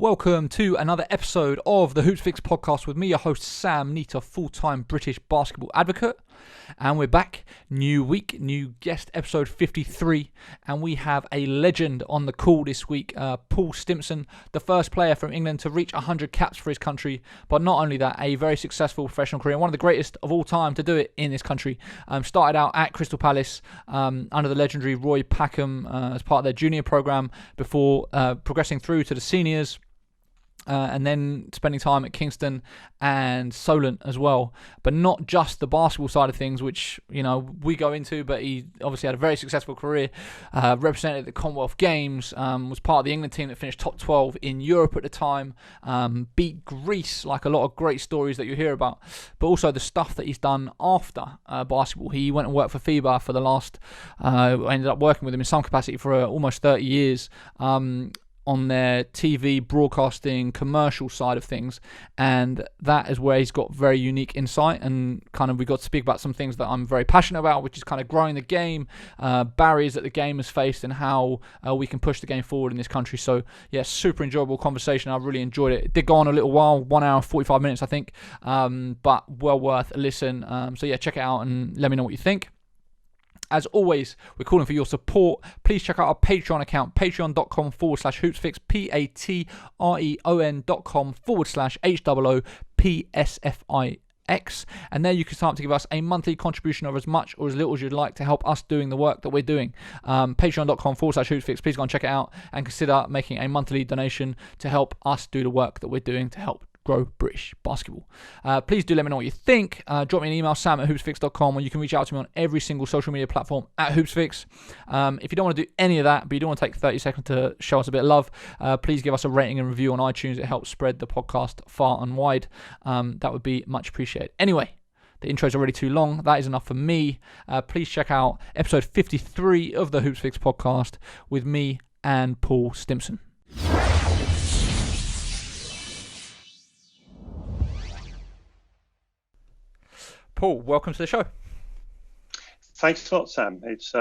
Welcome to another episode of the Hoopsfix Podcast with me, your host Sam Nita, full-time British basketball advocate. And we're back, new week, new guest, episode 53. And we have a legend on the call this week, Paul Stimpson, the first player from England to reach 100 caps for his country. But not only that, a very successful professional career, one of the greatest of all time to do it in this country. Started out at Crystal Palace under the legendary Roy Packham as part of their junior program before progressing through to the seniors. And then spending time at Kingston and Solent as well, but not just the basketball side of things, which we go into. But he obviously had a very successful career, represented the Commonwealth Games, was part of the England team that finished top 12 in Europe at the time, beat Greece, like a lot of great stories that you hear about. But also the stuff that he's done after basketball. He went and worked for FIBA for the last. I ended up working with him in some capacity for almost 30 years. On their TV broadcasting commercial side of things, and that is where he's got very unique insight, and kind of we got to speak about some things that I'm very passionate about, which is kind of growing the game, barriers that the game has faced, and how we can push the game forward in this country. So yeah, super enjoyable conversation. I really enjoyed it. It did go on a little while, 1 hour 45 minutes I think, but well worth a listen. So yeah, check it out and let me know what you think. As always, we're calling for your support. Please check out our Patreon account, patreon.com/hoopsfix, patreon.com/HOOPSFIX. And there you can start to give us a monthly contribution of as much or as little as you'd like to help us doing the work that we're doing. Patreon.com/hoopsfix. Please go and check it out and consider making a monthly donation to help us do the work that we're doing to help grow British basketball. Please do let me know what you think. Drop me an email, sam@hoopsfix.com, or you can reach out to me on every single social media platform at Hoopsfix. If you don't want to do any of that, but you don't want to take 30 seconds to show us a bit of love, please give us a rating and review on iTunes. It helps spread the podcast far and wide. That would be much appreciated. Anyway, the intro is already too long. That is enough for me. Please check out episode 53 of the Hoopsfix Podcast with me and Paul Stimpson. Paul, welcome to the show. Thanks a lot, Sam. It's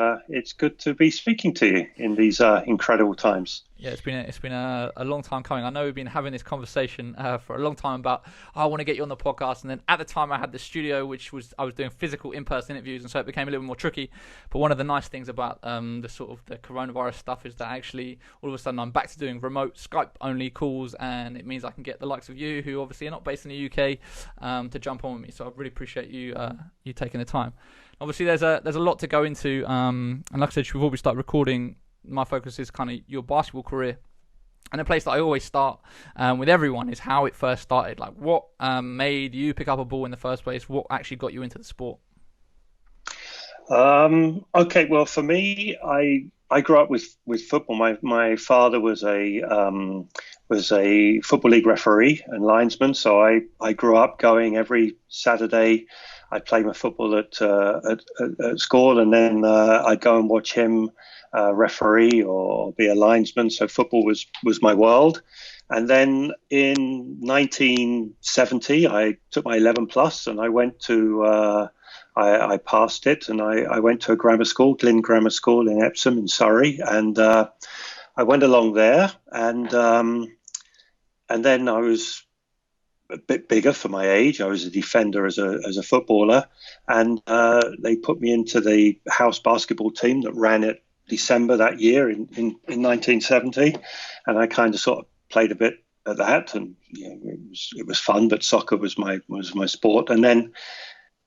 good to be speaking to you in these incredible times. Yeah, it's been a long time coming. I know we've been having this conversation for a long time about I want to get you on the podcast, and then at the time I had the studio, which was I was doing physical in-person interviews, and so it became a little more tricky. But one of the nice things about the coronavirus stuff is that actually all of a sudden I'm back to doing remote Skype only calls, and it means I can get the likes of you, who obviously are not based in the UK, to jump on with me. So I really appreciate you taking the time. Obviously, there's a lot to go into, and like I said before we start recording, my focus is kind of your basketball career. And the place that I always start with everyone is how it first started. Like, what made you pick up a ball in the first place? What actually got you into the sport? Okay, well, for me, I grew up with football. My father was a football league referee and linesman, so I grew up going every Saturday. I'd play my football at school, and then I'd go and watch him referee or be a linesman. So football was my world. And then in 1970, I took my 11 plus, and I went to I passed it, and I went to a grammar school, Glyn Grammar School in Epsom in Surrey, and I went along there, and then I was a bit bigger for my age. I was a defender as a footballer, and they put me into the house basketball team that ran it December that year in 1970, and I kind of sort of played a bit at that, and it was fun, but soccer was my sport. And then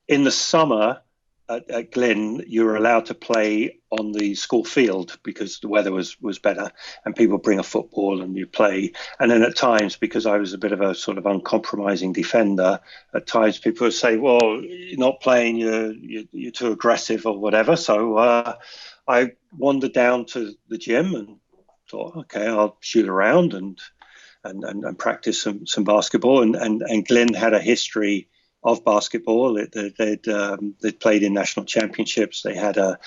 in the summer at Glyn, you were allowed to play on the school field because the weather was better, and people bring a football and you play. And then at times, because I was a bit of a sort of uncompromising defender, at times people would say, well, you're not playing, you're too aggressive or whatever. So I wandered down to the gym and thought, okay, I'll shoot around and practice some basketball. And Glyn had a history of basketball. They'd played in national championships. They had a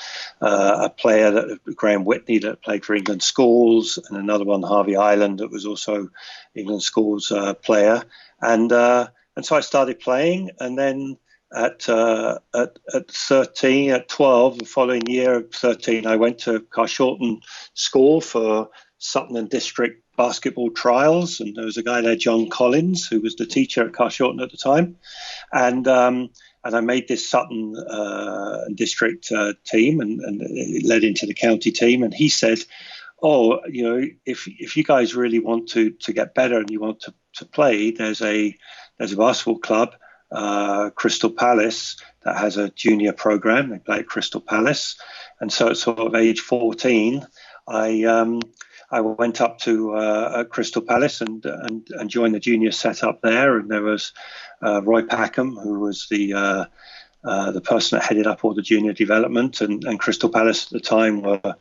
player, Graham Whitney, that played for England Schools, and another one, Harvey Island, that was also England Schools player. And so I started playing, and then at 12, the following year, at 13, I went to Carshalton School for Sutton and District basketball trials, and there was a guy there, John Collins, who was the teacher at Carshalton at the time, and I made this Sutton District team, and it led into the county team. And he said, "Oh, if you guys really want to get better and you want to play, there's a basketball club, Crystal Palace, that has a junior program. They play at Crystal Palace." And so at sort of age 14, I went up to Crystal Palace and joined the junior setup there. And there was Roy Packham, who was the person that headed up all the junior development. And Crystal Palace at the time were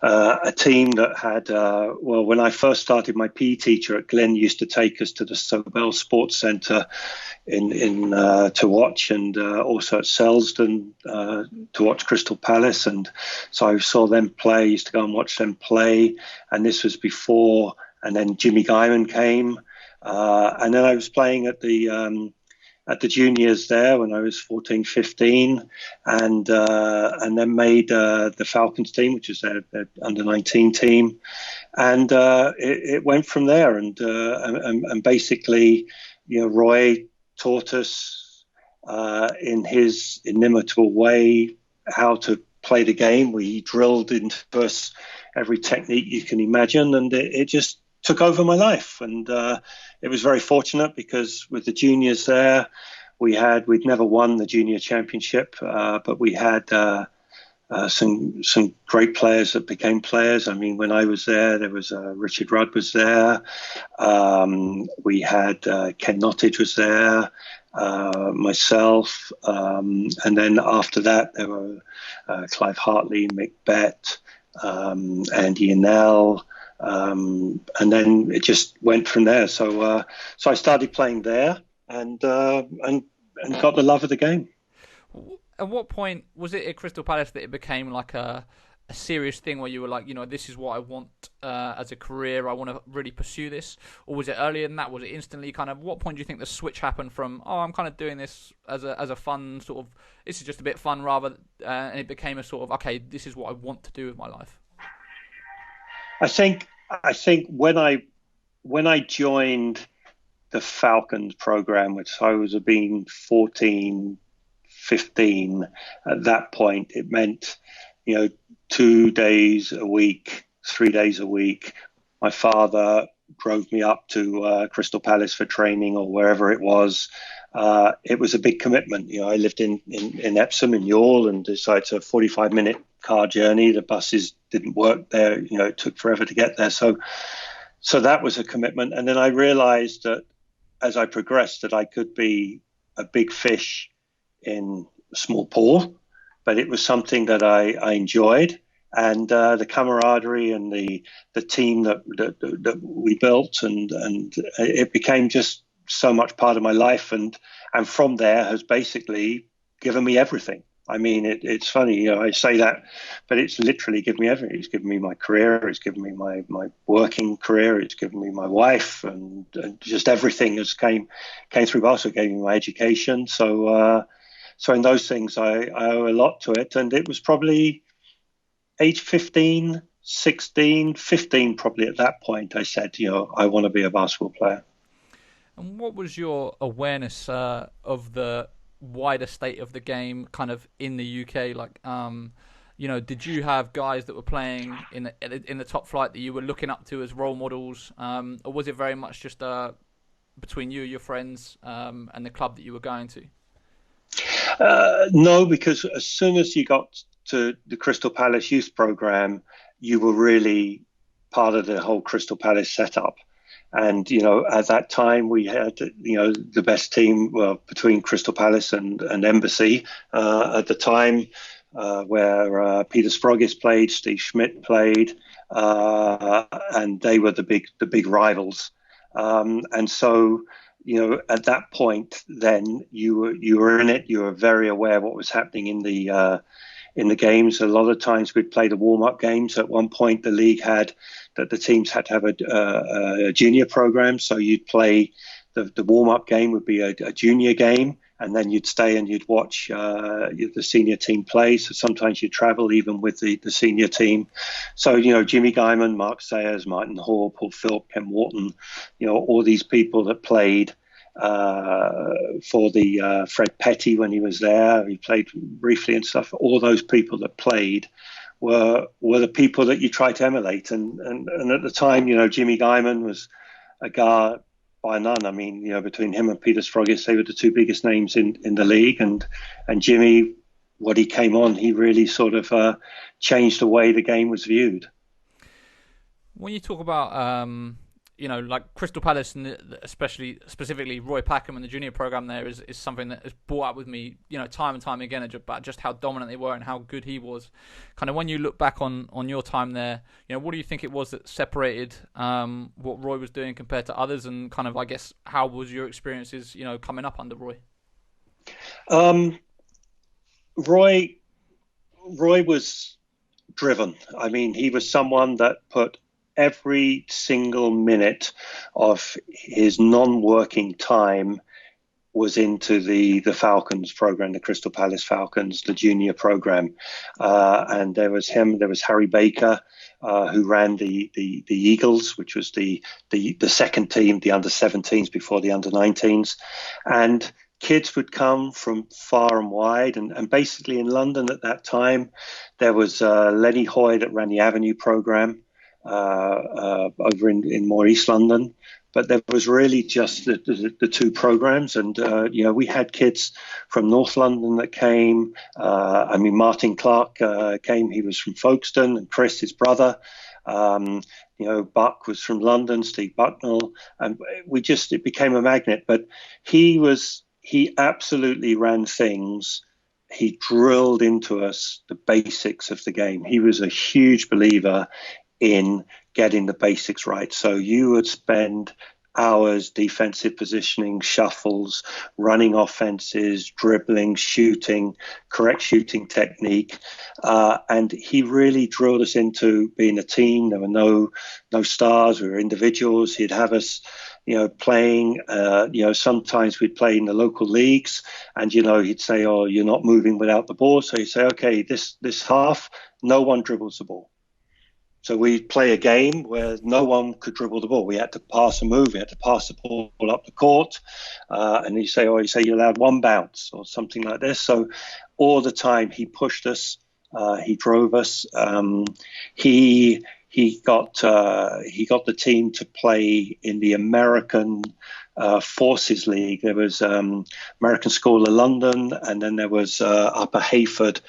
a team that had, when I first started, my PE teacher at Glen used to take us to the Sobel Sports Centre to watch, and also at Selsdon to watch Crystal Palace. And so I saw them play, used to go and watch them play. And this was before, and then Jimmy Guyman came. And then I was playing at the juniors there when I was 14, 15, and then made the Falcons team, which is their under-19 team. And it went from there. And basically, Roy taught us in his inimitable way how to play the game. He drilled into us every technique you can imagine, and it just took over my life. And it was very fortunate because with the juniors there, we'd never won the junior championship, but we had some great players that became players. I mean, when I was there was Richard Rudd was there. We had Ken Nottage was there, myself, and then after that there were Clive Hartley, Mick Bett, Andy Annell, and then it just went from there. So I started playing there and got the love of the game. At what point was it at Crystal Palace that it became like a serious thing where you were like, this is what I want as a career, I want to really pursue this? Or was it earlier than that? Was it instantly kind of, what point do you think the switch happened from, I'm kind of doing this as a fun sort of, this is just a bit fun rather, and it became a sort of, okay, this is what I want to do with my life? I think when I joined the Falcons program, which I was being 14, 15, at that point, it meant, 2 days a week, 3 days a week. My father drove me up to Crystal Palace for training or wherever it was. It was a big commitment. I lived in Epsom, in Youghal, and so it's a 45-minute car journey. The buses didn't work there. It took forever to get there. So that was a commitment. And then I realized that as I progressed that I could be a big fish in a small pool, but it was something that I enjoyed. And the camaraderie and the team that we built, and it became just so much part of my life, and from there has basically given me everything. I mean, it's funny, I say that, but it's literally given me everything. It's given me my career, it's given me my working career, it's given me my wife, and just everything has came through basketball. It gave me my education. So in those things, I owe a lot to it. And it was probably age 15, 16, 15, probably at that point, I said, I want to be a basketball player. And what was your awareness of the wider state of the game kind of in the UK? Like, did you have guys that were playing in the top flight that you were looking up to as role models? Or was it very much just between you, your friends, and the club that you were going to? No, because as soon as you got to the Crystal Palace youth program, you were really part of the whole Crystal Palace setup. And, at that time we had, the best team between Crystal Palace and Embassy at the time, where Peter Sprogis played, Steve Schmidt played, and they were the big rivals. And so, at that point, then you were in it. You were very aware of what was happening in the games. A lot of times we'd play the warm-up games. At one point, the league had that the teams had to have a junior program. So you'd play the warm-up game would be a junior game, and then you'd stay and you'd watch the senior team play. So sometimes you'd travel even with the senior team. So, Jimmy Guyman, Mark Sayers, Martin Hall, Paul Philp, Ken Wharton, all these people that played for the Fred Petty when he was there. He played briefly and stuff. All those people that played were the people that you try to emulate. And at the time, Jimmy Guyman was a guy by none. I mean, between him and Peter Sfrogis, they were the two biggest names in the league. And Jimmy, what he came on, he really sort of changed the way the game was viewed. When you talk about like Crystal Palace, and specifically Roy Packham and the junior program there is something that has brought up with me, time and time again about just how dominant they were and how good he was. Kind of when you look back on your time there, what do you think it was that separated what Roy was doing compared to others, and kind of, I guess, how was your experiences, coming up under Roy? Roy was driven. I mean, he was someone that put every single minute of his non-working time was into the Falcons program, the Crystal Palace Falcons, the junior program. And there was him, there was Harry Baker, who ran the Eagles, which was the second team, the under-17s before the under-19s. And kids would come from far and wide. And basically in London at that time, there was Lenny Hoy that ran the Avenue program. Over in more East London, but there was really just the two programs, and we had kids from North London that came. Martin Clark came; he was from Folkestone, and Chris, his brother. Buck was from London, Steve Bucknell, and it became a magnet. But he absolutely ran things. He drilled into us the basics of the game. He was a huge believer in getting the basics right. So you would spend hours defensive positioning, shuffles, running offenses, dribbling, shooting, correct shooting technique. And he really drilled us into being a team. There were no stars. We were individuals. He'd have us, playing, sometimes we'd play in the local leagues, and, he'd say, oh, you're not moving without the ball. So he'd say, okay, this half, no one dribbles the ball. So we'd play a game where no one could dribble the ball. We had to pass a move. We had to pass the ball up the court. And you say you're allowed one bounce or something like this. So all the time he pushed us. He drove us. He got the team to play in the American Forces League. There was American School of London, and then there was Upper Hayford,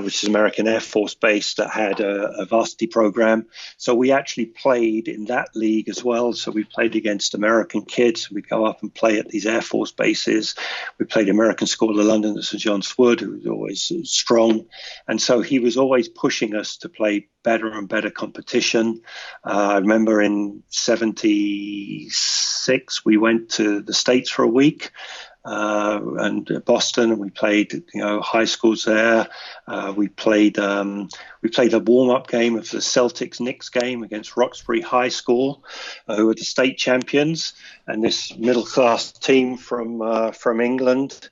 which is American Air Force Base, that had a varsity program. So we actually played in that league as well. So we played against American kids. We'd go up and play at these Air Force bases. We played American School of London at St John's Wood, who was always strong. And so he was always pushing us to play better and better competition. I remember in 76, we went to the States for a week, and Boston, and we played, high schools there. We played a warm-up game of the Celtics-Knicks game against Roxbury High School, who were the state champions. And this middle-class team from England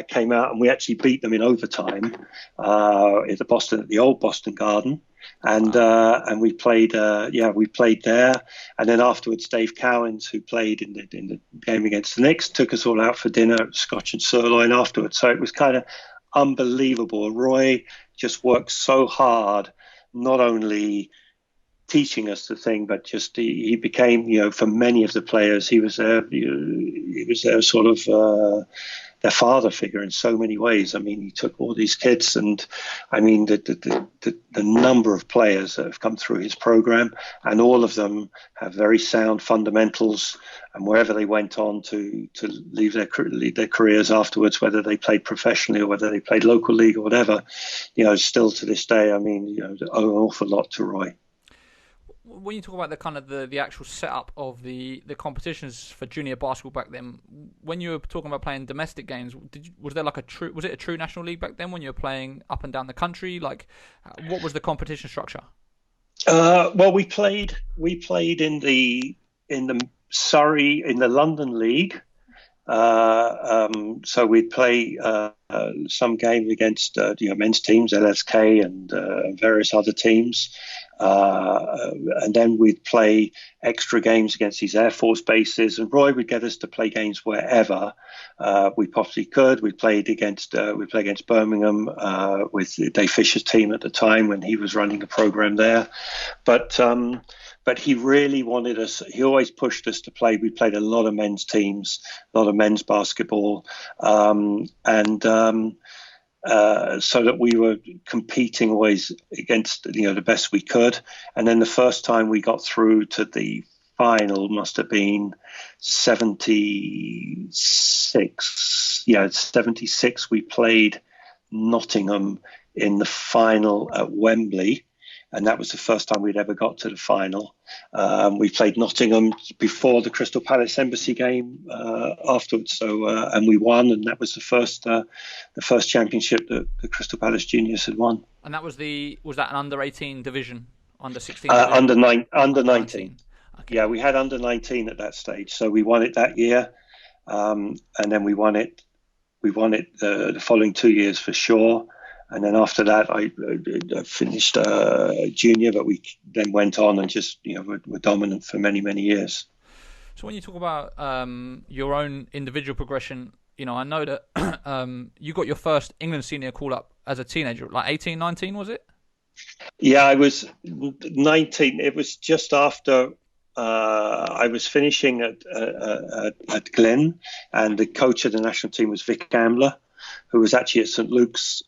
came out, and we actually beat them in overtime at the old Boston Garden. And we played there, and then afterwards Dave Cowens, who played in the game against the Knicks, took us all out for dinner at Scotch and Sirloin afterwards. So it was kind of unbelievable. Roy just worked so hard, not only teaching us the thing, but just he became, for many of the players, he was their sort of their father figure in so many ways. I mean, he took all these kids, and I mean the number of players that have come through his program, and all of them have very sound fundamentals. And wherever they went on to leave their careers afterwards, whether they played professionally or whether they played local league or whatever, still to this day, I mean, owe an awful lot to Roy. When you talk about the kind of the actual setup of the competitions for junior basketball back then, when you were talking about playing domestic games, was it a true national league back then when you were playing up and down the country? Like, what was the competition structure? Well, we played in the London League, So we'd play some game against men's teams, LSK and various other teams. And then we'd play extra games against these Air Force bases. And Roy would get us to play games wherever we possibly could. We played against Birmingham with Dave Fisher's team at the time when he was running a program there. But he really wanted us. He always pushed us to play. We played a lot of men's teams, a lot of men's basketball, so that we were competing always against the best we could. And then the first time we got through to the final must have been 76. Yeah, 76. We played Nottingham in the final at Wembley. And that was the first time we'd ever got to the final. We played Nottingham before the Crystal Palace Embassy game afterwards. So and we won, and that was the first championship that the Crystal Palace Juniors had won. And that was that an under-18 division, under-16? Under 19. Okay. Yeah, we had under 19 at that stage. So we won it that year, and then we won it the following 2 years for sure. And then after that, I finished junior, but we then went on and just were dominant for many, many years. So when you talk about your own individual progression, I know that you got your first England senior call up as a teenager, like 18, 19, was it? Yeah, I was 19. It was just after I was finishing at Glen, and the coach of the national team was Vic Ambler, who was actually at St. Luke's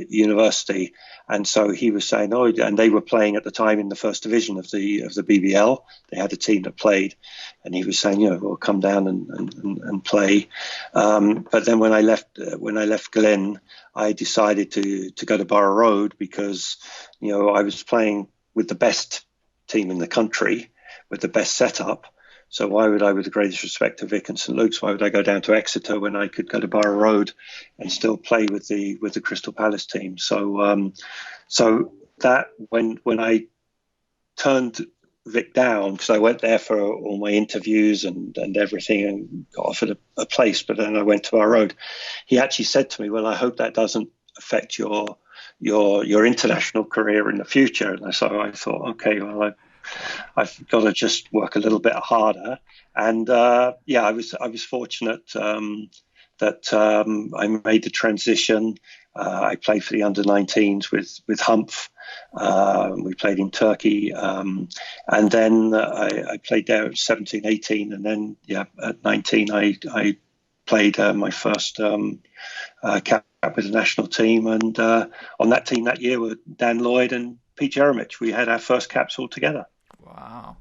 University. And so he was saying, and they were playing at the time in the first division of the BBL. They had a team that played, and he was saying, we'll come down and play. But then when I left Glen, I decided to go to Borough Road because, I was playing with the best team in the country, with the best setup. So why would I, with the greatest respect to Vic and St. Luke's, why would I go down to Exeter when I could go to Borough Road and still play with the Crystal Palace team? So that when I turned Vic down, because I went there for all my interviews and everything and got offered a place, but then I went to Borough Road. He actually said to me, "Well, I hope that doesn't affect your international career in the future." And so I thought, okay, well, I've got to just work a little bit harder. And I was fortunate that I made the transition. I played for the under-19s with Humph. We played in Turkey. And then I played there at 17, 18. And then, at 19, I played my first cap with the national team. And on that team that year were Dan Lloyd and Pete Jeremich. We had our first caps all together. Wow.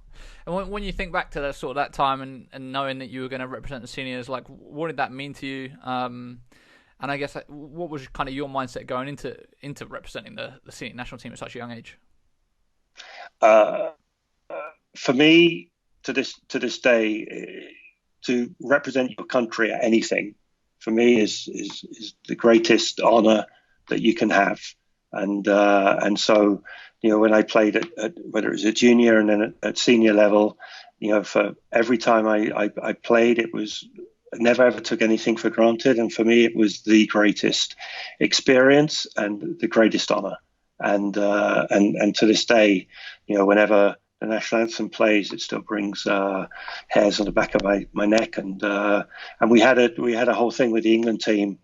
And when you think back to that time and knowing that you were going to represent the seniors, like, what did that mean to you? And I guess, what was kind of your mindset going into representing the senior national team at such a young age? For me, to this day, to represent your country at anything, for me is the greatest honour that you can have. And so, when I played at whether it was at junior and then at senior level, for every time I played, it was, I never ever took anything for granted. And for me, it was the greatest experience and the greatest honor. And to this day, whenever the national anthem plays, it still brings hairs on the back of my neck. And we had a whole thing with the England team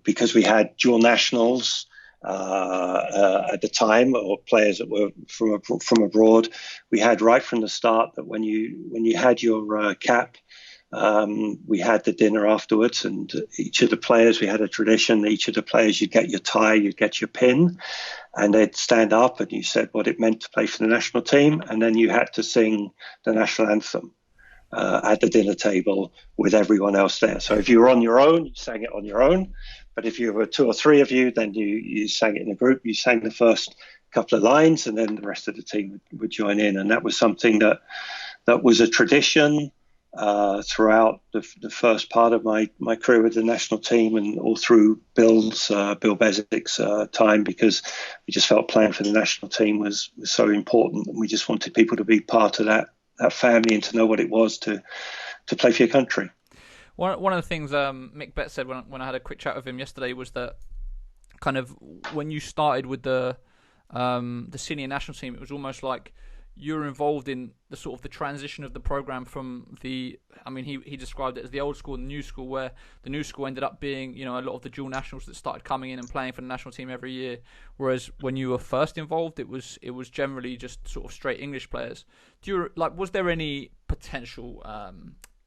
because we had dual nationals at the time, or players that were from abroad. We had right from the start that when you had your cap, we had the dinner afterwards, and each of the players, we had a tradition. Each of the players, you'd get your tie, you'd get your pin, and they'd stand up and you said what it meant to play for the national team, and then you had to sing the national anthem at the dinner table with everyone else there. So if you were on your own, you sang it on your own. But if you were two or three of you, then you sang it in a group. You sang the first couple of lines, and then the rest of the team would join in. And that was something that was a tradition throughout the first part of my career with the national team, and all through Bill Bezick's time, because we just felt playing for the national team was so important, and we just wanted people to be part of that family and to know what it was to play for your country. One of the things Mick Bett said when I had a quick chat with him yesterday was that kind of when you started with the senior national team, it was almost like you were involved in the sort of the transition of the program from he described it as the old school and the new school, where the new school ended up being, a lot of the dual nationals that started coming in and playing for the national team every year, whereas when you were first involved, it was generally just sort of straight English players. Was there any potential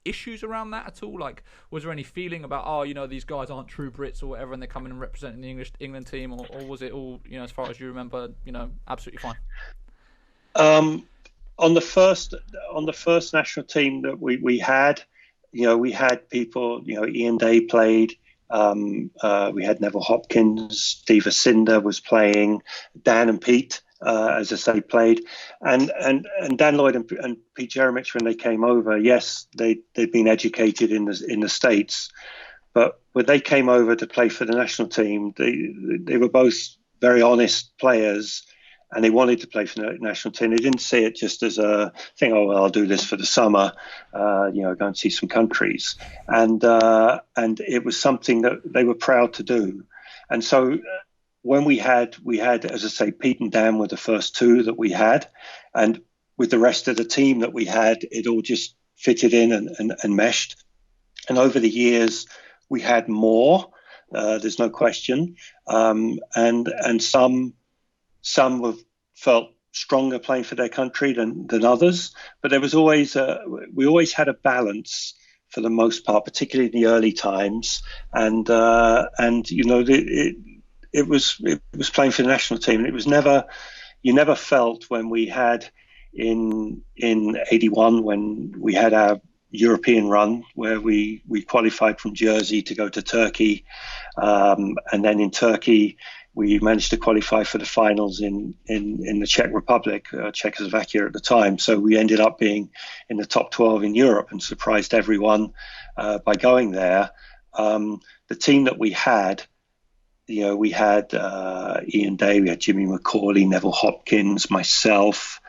issues around that at all? Like, was there any feeling about, these guys aren't true Brits or whatever, and they're coming and representing the England team, or was it all, as far as you remember, absolutely fine? On the first national team that we had, we had people, Ian Day played, we had Neville Hopkins, Diva Cinder was playing, Dan and Pete, as I say, played, and Dan Lloyd and Pete Jeremich, when they came over, yes, they'd been educated in the States, but when they came over to play for the national team, they were both very honest players, and they wanted to play for the national team. They didn't see it just as a thing, I'll do this for the summer, go and see some countries. And it was something that they were proud to do. And so when we had, as I say, Pete and Dan were the first two that we had. And with the rest of the team that we had, it all just fitted in and meshed. And over the years, we had more, there's no question. And some have felt stronger playing for their country than others, but there was always we always had a balance for the most part, particularly in the early times. And it was playing for the national team. And it was you never felt when we had in 81 when we had our European run where we qualified from Jersey to go to Turkey, and then in Turkey we managed to qualify for the finals in the Czech Republic, Czechoslovakia at the time. So we ended up being in the top 12 in Europe and surprised everyone by going there. The team that we had, we had Ian Day, we had Jimmy McCauley, Neville Hopkins, myself.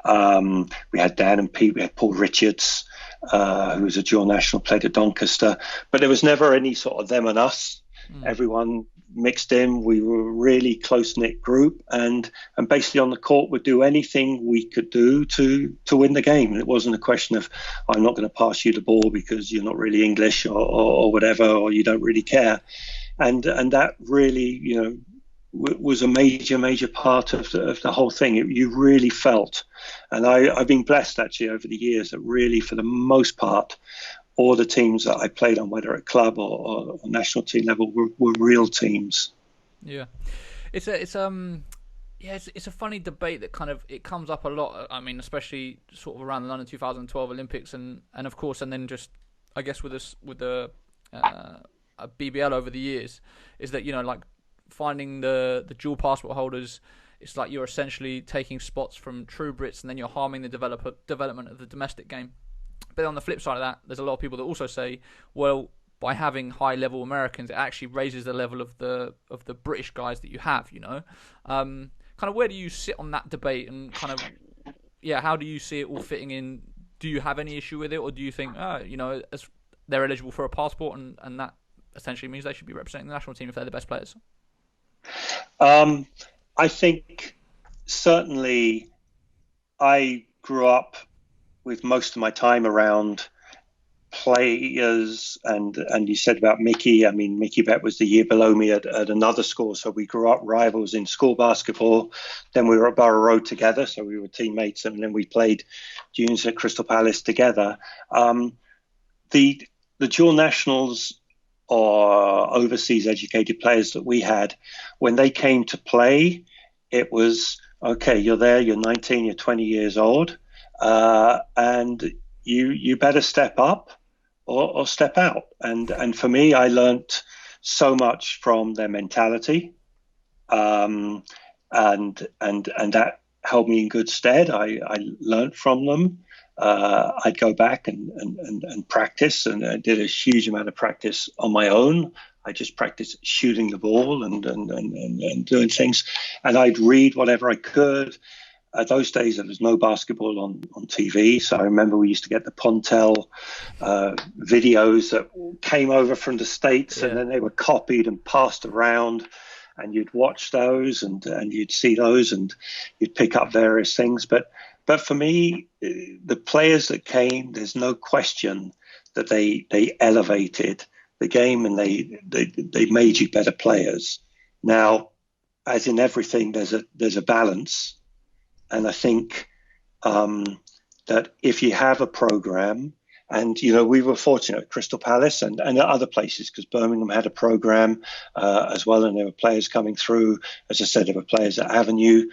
We had Dan and Pete, we had Paul Richards, who was a dual national, played at Doncaster. But there was never any sort of them and us. Everyone mixed in. We were a really close-knit group, and basically on the court would do anything we could do to win the game. It wasn't a question of, I'm not going to pass you the ball because you're not really English or whatever, or you don't really care. And that really, was a major part of the whole thing. You really felt, and I've been blessed actually over the years that really, for the most part, all the teams that I played on, whether at club or national team level, were real teams. Yeah, it's a funny debate that kind of it comes up a lot. I mean, especially sort of around the London 2012 Olympics, and of course, and then just I guess with the BBL over the years, is that like finding the dual passport holders. It's like you're essentially taking spots from true Brits, and then you're harming the development of the domestic game. But on the flip side of that, there's a lot of people that also say, well, by having high-level Americans, it actually raises the level of the British guys that you have. Kind of where do you sit on that debate, and kind of how do you see it all fitting in? Do you have any issue with it, or do you think, as they're eligible for a passport, and that essentially means they should be representing the national team if they're the best players? I think certainly I grew up with most of my time around players, and you said about Mickey. I mean, Mickey Bett was the year below me at another school, so we grew up rivals in school basketball. Then we were at Borough Road together, so we were teammates, and then we played juniors at Crystal Palace together. The dual nationals or overseas educated players that we had, when they came to play, it was, okay, you're there, you're 19, you're 20 years old, and you better step up or step out. And for me, I learnt so much from their mentality, and that held me in good stead. I learnt from them. I'd go back and practice, and I did a huge amount of practice on my own. I just practiced shooting the ball and doing things, and I'd read whatever I could. at those days, there was no basketball on TV. So I remember we used to get the Pontel videos that came over from the States, and then they were copied and passed around, and you'd watch those and you'd see those and you'd pick up various things. But for me, the players that came, there's no question that they elevated the game, and they made you better players. Now, as in everything, there's a balance. And I think that if you have a program, and, we were fortunate at Crystal Palace and at other places, because Birmingham had a program as well, and there were players coming through. As I said, there were players at Avenue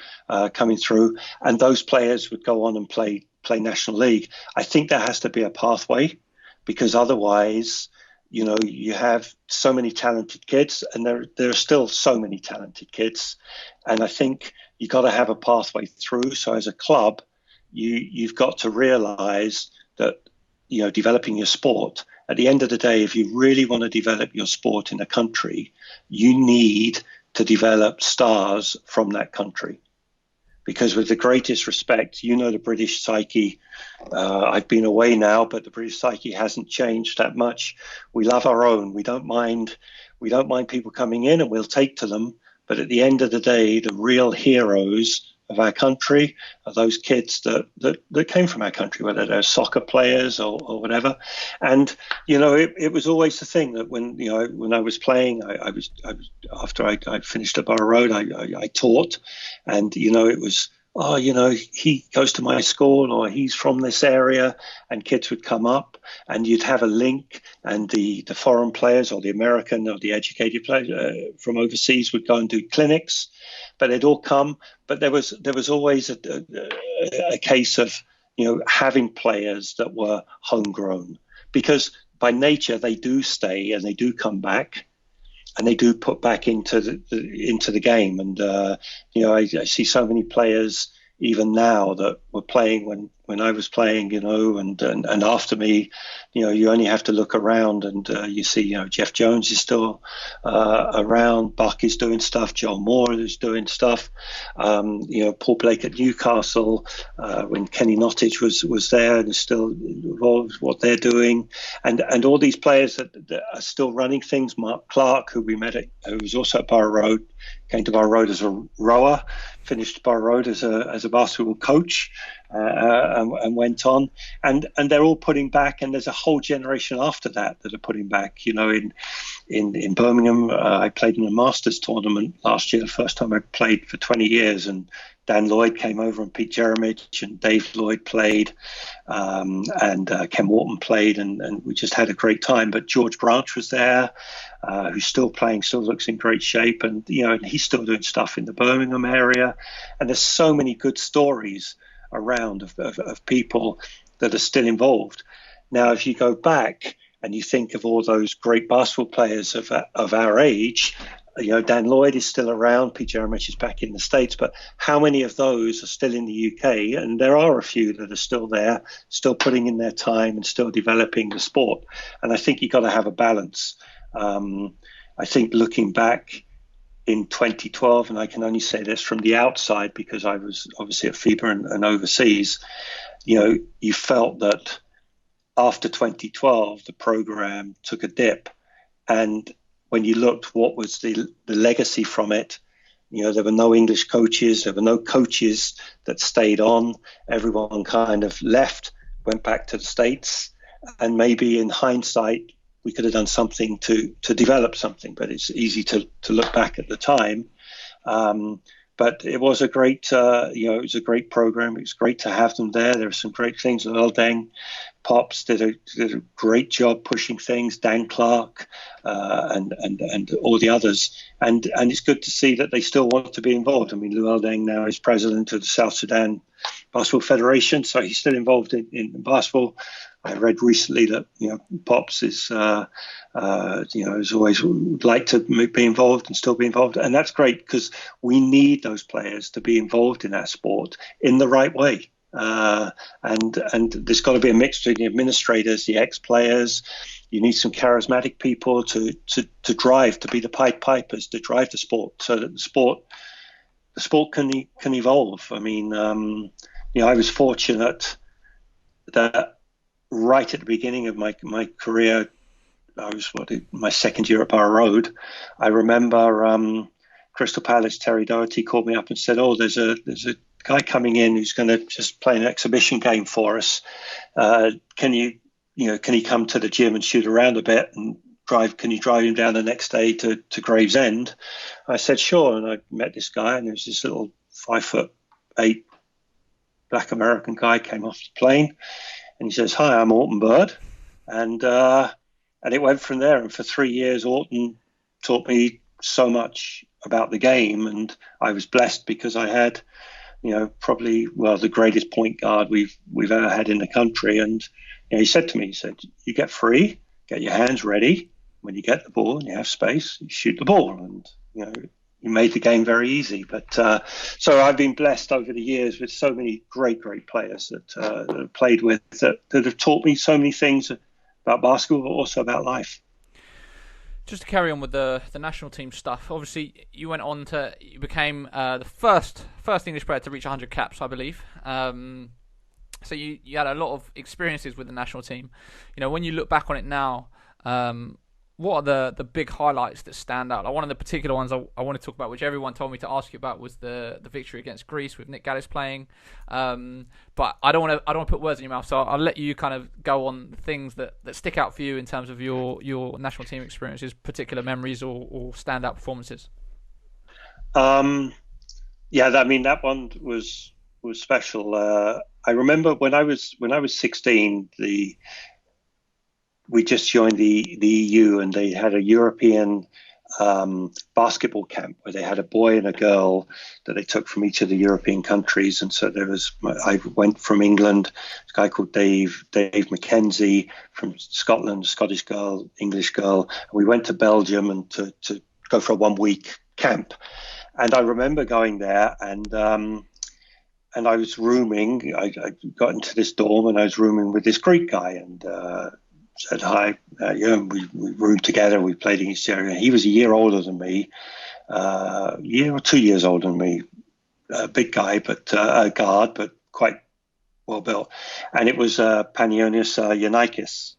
coming through, and those players would go on and play National League. I think there has to be a pathway, because otherwise, you have so many talented kids, and there are still so many talented kids. And I think you've got to have a pathway through. So as a club, you've got to realize that, developing your sport, at the end of the day, if you really want to develop your sport in a country, you need to develop stars from that country. Because with the greatest respect, the British psyche, I've been away now, but the British psyche hasn't changed that much. We love our own. We don't mind people coming in, and we'll take to them. But at the end of the day, the real heroes of our country are those kids that came from our country, whether they're soccer players or whatever. And, it was always the thing that when I was playing, I was after I finished at Borough Road, I taught, and, it was, he goes to my school, or he's from this area, and kids would come up, and you'd have a link, and the foreign players, or the American or the educated players from overseas would go and do clinics, but they'd all come. But there was always a case of, having players that were homegrown, because by nature they do stay and they do come back, and they do put back into the game. And I see so many players even now that were playing when I was playing, and after me, you only have to look around and you see, Jeff Jones is still around, Buck is doing stuff, Joel Moore is doing stuff, Paul Blake at Newcastle, when Kenny Nottage was there and is still involved with what they're doing, and all these players that are still running things. Mark Clark, who we met who was also at Borough Road, came to Borough Road as a rower, finished Borough Road as a basketball coach, and went on, and they're all putting back, and there's a whole generation after that are putting back. In Birmingham, I played in a Masters tournament last year, the first time I played for 20 years, and Dan Lloyd came over, and Pete Jeremich and Dave Lloyd played, and Ken Wharton played, and we just had a great time. But George Branch was there, who's still playing, still looks in great shape, and and he's still doing stuff in the Birmingham area. And there's so many good stories around of people that are still involved. Now, if you go back and you think of all those great basketball players of our age, Dan Lloyd is still around, Pete Jeremich is back in the States, but how many of those are still in the UK? And there are a few that are still there, still putting in their time and still developing the sport. And I think you've got to have a balance. I think looking back in 2012, and I can only say this from the outside because I was obviously at FIBA and overseas, you felt that after 2012, the program took a dip. And when you looked what was the legacy from it, there were no English coaches, there were no coaches that stayed on. Everyone kind of left, went back to the States, and maybe in hindsight, we could have done something to develop something, but it's easy to look back at the time. But it was a great, it was a great program. It was great to have them there. There were some great things. Eldeng, Pops did a great job pushing things. Dan Clark and all the others. And it's good to see that they still want to be involved. I mean, Lou Eldeng now is president of the South Sudan Basketball Federation, so he's still involved in basketball. I read recently that Pops is has always would like to be involved and still be involved, and that's great because we need those players to be involved in that sport in the right way. And there's got to be a mixture of the administrators, the ex-players. You need some charismatic people to drive, to be the Pied Pipers, to drive the sport, so that the the sport can evolve. I mean, I was fortunate that right at the beginning of my career, I was my second year at Borough Road. I remember Crystal Palace Terry Doherty called me up and said, "Oh, there's a guy coming in who's going to just play an exhibition game for us. Can he come to the gym and shoot around a bit and can you drive him down the next day to Gravesend?" I said, "Sure." And I met this guy, and there was this little 5'8" black American guy came off the plane, and he says, "Hi, I'm Orton Bird." And it went from there. And for 3 years, Orton taught me so much about the game, and I was blessed because I had, probably the greatest point guard we've ever had in the country. And he said to me, "You get free, get your hands ready. When you get the ball and you have space, you shoot the ball." And he made the game very easy. But so I've been blessed over the years with so many great players that I've played with that have taught me so many things about basketball, but also about life. Just to carry on with the national team stuff, obviously you became the first English player to reach 100 caps, I believe. So you had a lot of experiences with the national team. When you look back on it now, what are the big highlights that stand out? Like one of the particular ones I want to talk about, which everyone told me to ask you about, was the victory against Greece with Nick Gallis playing. But I don't want to put words in your mouth, so I'll let you kind of go on things that stick out for you in terms of your national team experiences, particular memories or standout performances. That one was special. I remember when I was 16, we just joined the EU, and they had a European basketball camp where they had a boy and a girl that they took from each of the European countries. And so I went from England, a guy called Dave Mackenzie from Scotland, Scottish girl, English girl. And we went to Belgium and to go for a 1 week camp. And I remember going there and I was rooming. I got into this dorm and I was rooming with this Greek guy, and said hi. We roomed together. We played against each other. He was a year older than me, a year or 2 years older than me. A big guy, but a guard, but quite well built. And it was Panionis Yannikis.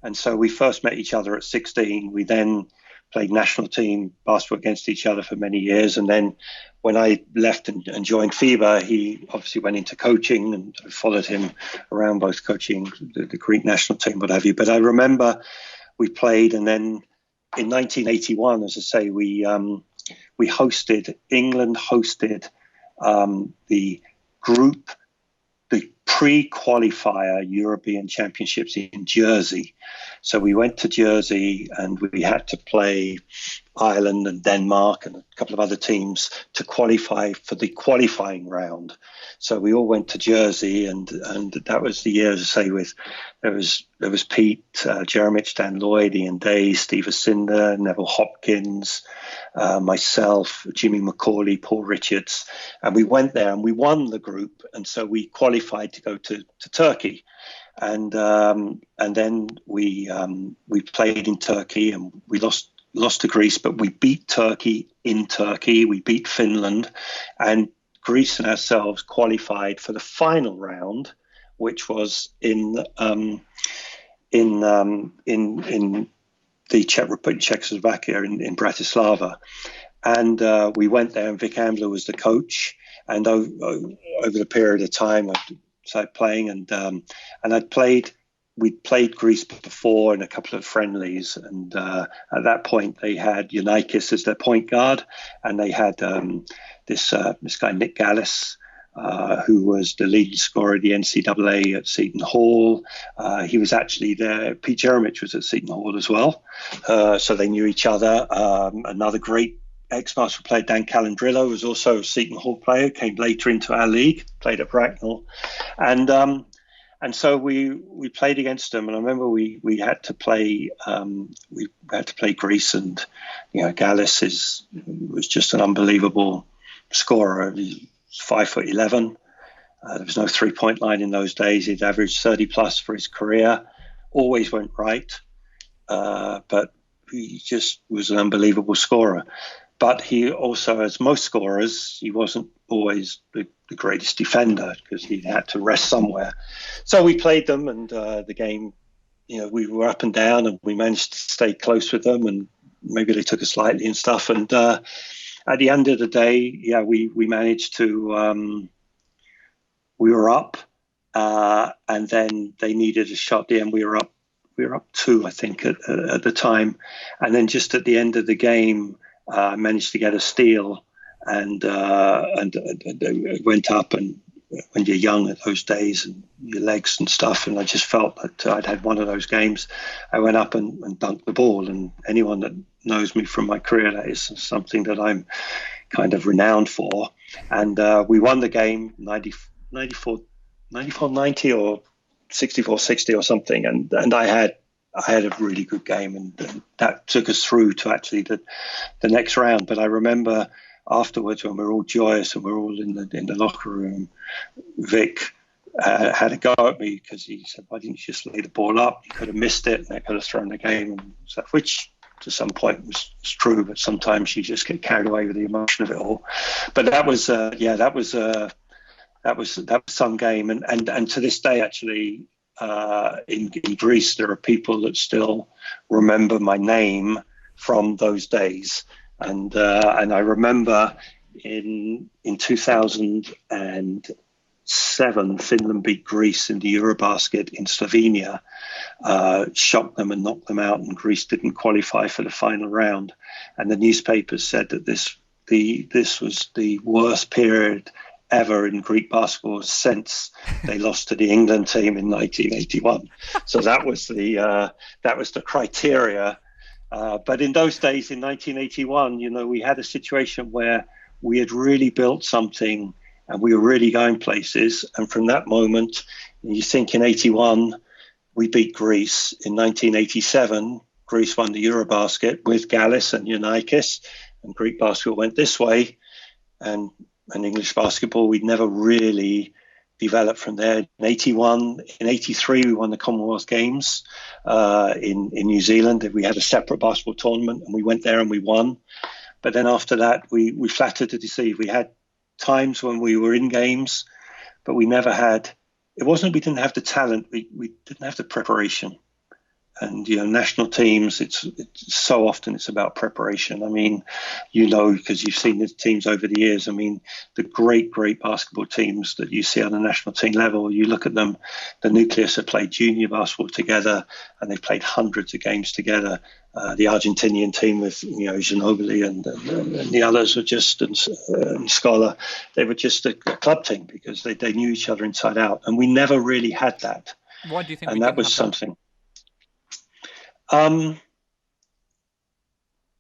And so we first met each other at 16. We then played national team basketball against each other for many years. And then when I left and joined FIBA, he obviously went into coaching, and I followed him around, both coaching the Greek national team, what have you. But I remember we played, and then in 1981, as I say, England hosted the pre-qualifier European Championships in Jersey. So we went to Jersey and we had to play Ireland and Denmark and a couple of other teams to qualify for the qualifying round. So we all went to Jersey, and that was the year, as I say, there was Pete, Jeremic, Dan Lloyd, Ian Day, Steve Asinda, Neville Hopkins, myself, Jimmy McCauley, Paul Richards, and we went there and we won the group, and so we qualified to go to Turkey, and then we played in Turkey and we lost to Greece, but we beat Turkey in Turkey. We beat Finland, and Greece and ourselves qualified for the final round, which was in the Czech Republic, Czechoslovakia, in Bratislava. And we went there, and Vic Ambler was the coach. And over the period of time, I started playing, and we'd played Greece before in a couple of friendlies, and at that point they had Yannikis as their point guard, and they had this guy Nick Gallis, who was the leading scorer of the NCAA at Seton Hall. He was actually there. Pete Jeremic was at Seton Hall as well, so they knew each other. Another great ex-basketball player, Dan Calandrillo, was also a Seton Hall player, came later into our league, played at Bracknell, and so we played against them. And I remember we had to play Greece, and Gallis was just an unbelievable scorer. He was 5'11". There was no 3-point line in those days. He'd averaged 30 plus for his career. Always went right, but he just was an unbelievable scorer. But he also, as most scorers, he wasn't always the greatest defender because he had to rest somewhere. So we played them, and the game, we were up and down, and we managed to stay close with them, and maybe they took us lightly and stuff. And at the end of the day, we managed to. We were up, and then they needed a shot. At the end, we were up 2, I think, at the time, and then just at the end of the game. Managed to get a steal and went up, and when you're young at those days and your legs and stuff, and I just felt that I'd had one of those games. I went up and dunked the ball, and anyone that knows me from my career, that is something that I'm kind of renowned for. And we won the game 94-90 or 64-60 or something, and I had a really good game, and that took us through to actually the next round. But I remember afterwards, when we were all joyous and we were all in the locker room, Vic had a go at me because he said, "Why didn't you just lay the ball up? You could have missed it, and I could have thrown the game," and stuff, which to some point was true. But sometimes you just get carried away with the emotion of it all. But that was some game, and to this day, actually. In Greece, there are people that still remember my name from those days, and I remember in 2007, Finland beat Greece in the Eurobasket in Slovenia, shocked them and knocked them out, and Greece didn't qualify for the final round, and the newspapers said that this was the worst period ever in Greek basketball since they lost to the England team in 1981. So that was the criteria. But in those days, in 1981, we had a situation where we had really built something and we were really going places. And from that moment, you think in 81, we beat Greece. In 1987, Greece won the Eurobasket with Gallis and Yannikis, and Greek basketball went this way. And English basketball, we'd never really developed from there. In 83, we won the Commonwealth Games in New Zealand. We had a separate basketball tournament, and we went there and we won. But then after that, we flattered to deceive. We had times when we were in games, but we never had. It wasn't we didn't have the talent. We didn't have the preparation. And national teams, it's so often it's about preparation. I mean, because you've seen the teams over the years. I mean, the great basketball teams that you see on the national team level, you look at them, the nucleus have played junior basketball together, and they've played hundreds of games together. The Argentinian team with Ginobili and the others were just and Scholar, they were just a club team because they knew each other inside out, and we never really had that. Why do you think? And that was something.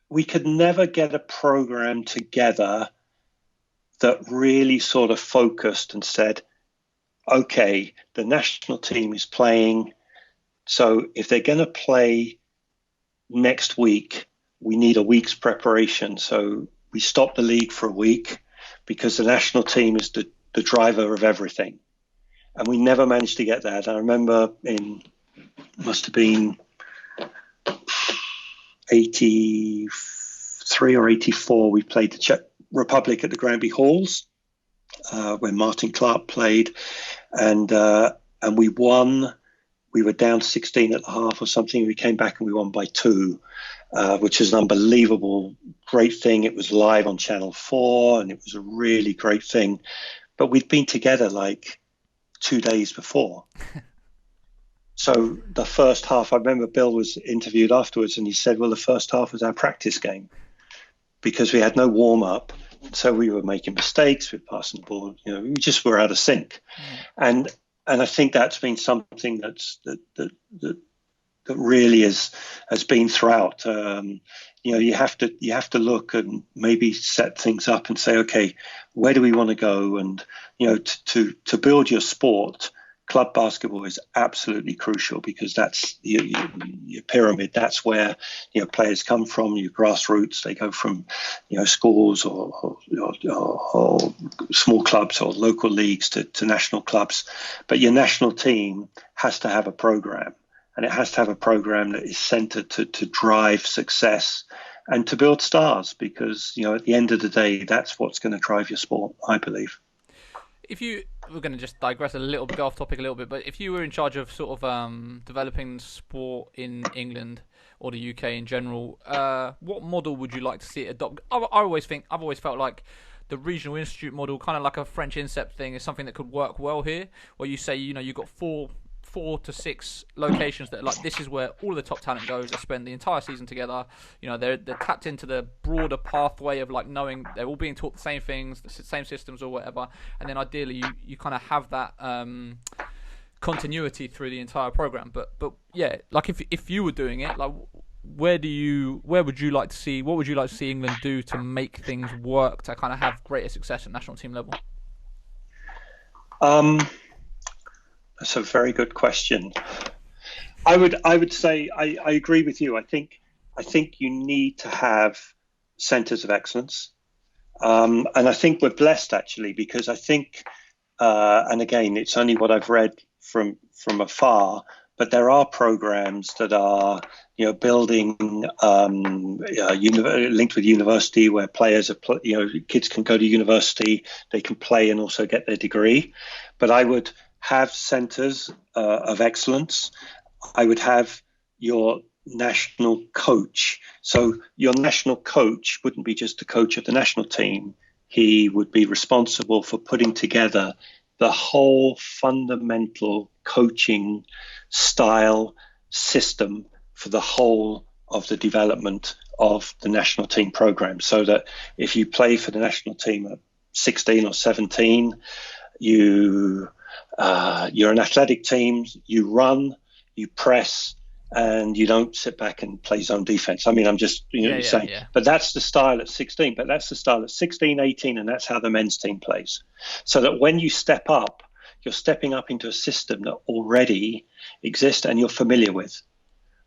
We could never get a program together that really sort of focused and said, okay, the national team is playing. So if they're going to play next week, we need a week's preparation. So we stop the league for a week because the national team is the driver of everything. And we never managed to get that. I remember must have been 83 or 84, we played the Czech Republic at the Granby Halls when Martin Clark played, and we won. We were down 16 at the half or something. We came back and we won by 2, which is an unbelievable, great thing. It was live on Channel 4, and it was a really great thing. But we'd been together like 2 days before. So the first half, I remember Bill was interviewed afterwards and he said, well, the first half was our practice game because we had no warm-up. So we were making mistakes, we were passing the ball, we just were out of sync. And I think that's been something that really has been throughout. You have to look and maybe set things up and say, okay, where do we want to go? And, to build your sport, club basketball is absolutely crucial because that's your pyramid. That's where players come from. Your grassroots, they go from schools or small clubs or local leagues to national clubs. But your national team has to have a program, and it has to have a program that is centered to drive success and to build stars, because at the end of the day, that's what's going to drive your sport, I believe. We're going to just digress a little bit, go off topic a little bit, but if you were in charge of sort of developing sport in England or the UK in general, what model would you like to see it adopt? I've always felt like the regional institute model, kind of like a French INSEP thing, is something that could work well here, where you say, you've got four to six locations that are like, this is where all of the top talent goes. They spend the entire season together. They're tapped into the broader pathway of like knowing they're all being taught the same things, the same systems or whatever. And then ideally you kind of have that continuity through the entire program. But yeah, like if you were doing it, like what would you like to see England do to make things work, to kind of have greater success at national team level? That's a very good question. I would say I agree with you. I think you need to have centres of excellence, and I think we're blessed actually, because I think, and again, it's only what I've read from afar, but there are programs that are building linked with university, where players are kids can go to university, they can play and also get their degree. But I would have centres of excellence. I would have your national coach. So your national coach wouldn't be just the coach of the national team. He would be responsible for putting together the whole fundamental coaching style system for the whole of the development of the national team program. So that if you play for the national team at 16 or 17, you're an athletic team, you run, you press, and you don't sit back and play zone defense. I mean, I'm just saying, but that's the style at 16, but that's the style at 16, 18, and that's how the men's team plays. So that when you step up, you're stepping up into a system that already exists and you're familiar with,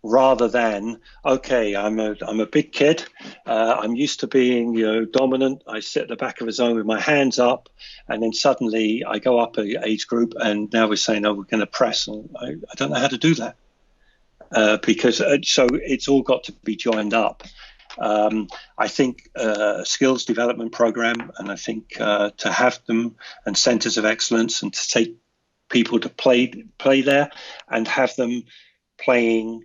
rather than, okay, I'm a big kid, I'm used to being dominant, I sit at the back of a zone with my hands up, and then suddenly I go up a age group and now we're saying, we're going to press, and I don't know how to do that, because so it's all got to be joined up. I think skills development program, and I think to have them, and centres of excellence, and to take people to play there and have them playing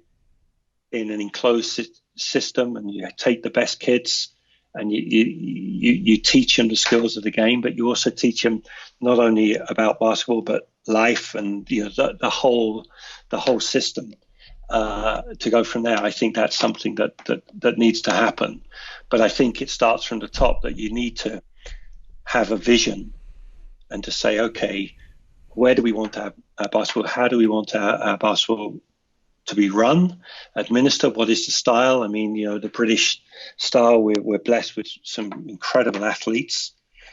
in an enclosed system, and you take the best kids and you teach them the skills of the game, but you also teach them not only about basketball but life, and the whole system. To go from there, I think that's something that needs to happen. But I think it starts from the top, that you need to have a vision and to say, okay, where do we want to have our basketball? How do we want our basketball to be run, administered? What is the style? I mean, the British style, we're blessed with some incredible athletes.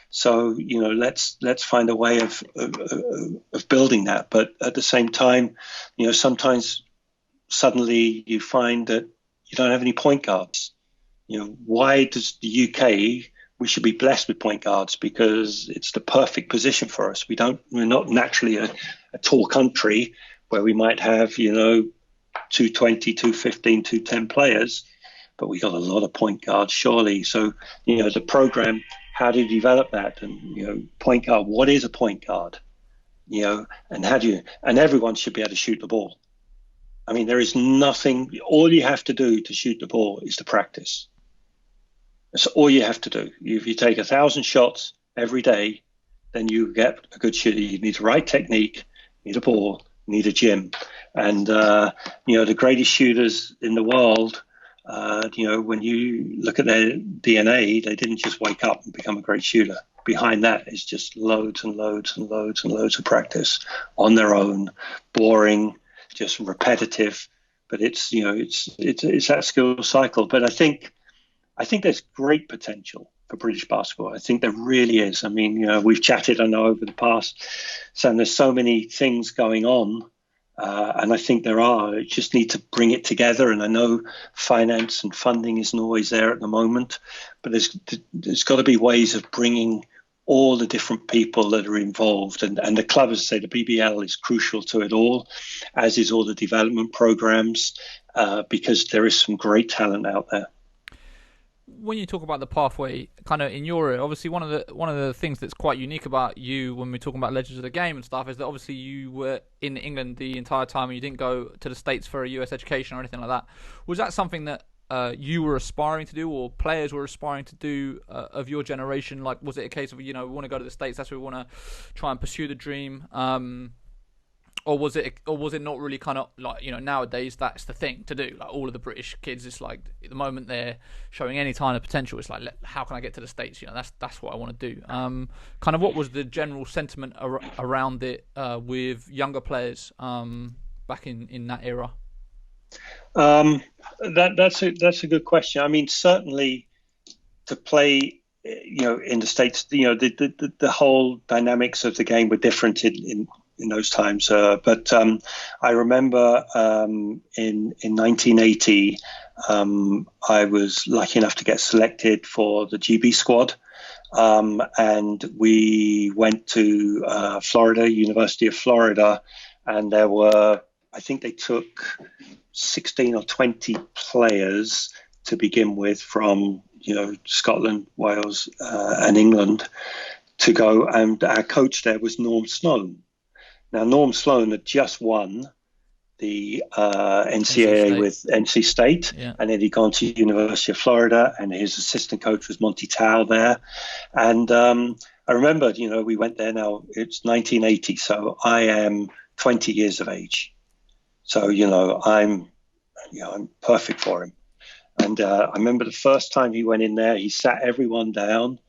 So, let's find a way of building that. But at the same time, sometimes suddenly you find that you don't have any point guards. Why does the UK, we should be blessed with point guards, because it's the perfect position for us. We're not naturally a tall country where we might have, 220, 215, 210 players, but we got a lot of point guards, surely. So, the program, how do you develop that? And, point guard, what is a point guard? And and everyone should be able to shoot the ball. I mean, there is nothing, all you have to do to shoot the ball is to practice. That's all you have to do. If you take 1,000 shots every day, then you get a good shooter. You need the right technique, you need a ball, you need a gym. And, the greatest shooters in the world, when you look at their DNA, they didn't just wake up and become a great shooter. Behind that is just loads and loads and loads and loads of practice on their own, boring, just repetitive, but it's that skill cycle. But I think there's great potential for British basketball. I think there really is. I mean, we've chatted, I know, over the past, so there's so many things going on, and I think there are. You just need to bring it together. And I know finance and funding isn't always there at the moment, but there's got to be ways of bringing all the different people that are involved, and the club, as I say, the BBL is crucial to it all, as is all the development programs, because there is some great talent out there. when you talk about the pathway, kind of in your era, obviously one of the things that's quite unique about you when we're talking about legends of the game and stuff is that obviously you were in England the entire time and you didn't go to the States for a US education or anything like that. Was that something that you were aspiring to do, or players were aspiring to do of your generation? Like, was it a case of, we want to go to the States, that's where we want to try and pursue the dream? Or was it not really kind of like, nowadays that's the thing to do? Like, all of the British kids, it's like at the moment they're showing any kind of potential, it's like, how can I get to the States? That's what I want to do. Kind of what was the general sentiment around it with younger players back in that era? That's a good question. I mean, certainly to play, in the States, the whole dynamics of the game were different in those times. But I remember in 1980, I was lucky enough to get selected for the GB squad. And we went to Florida, University of Florida, and there were, I think they took 16 or 20 players to begin with from, Scotland, Wales, and England to go. And our coach there was Norm Sloan. Now, Norm Sloan had just won the NCAA with NC State, and then he'd gone to University of Florida, and his assistant coach was Monty Towell there. And I remember, we went there. Now, it's 1980, so I am 20 years of age. So, I'm perfect for him. And I remember the first time he went in there, he sat everyone down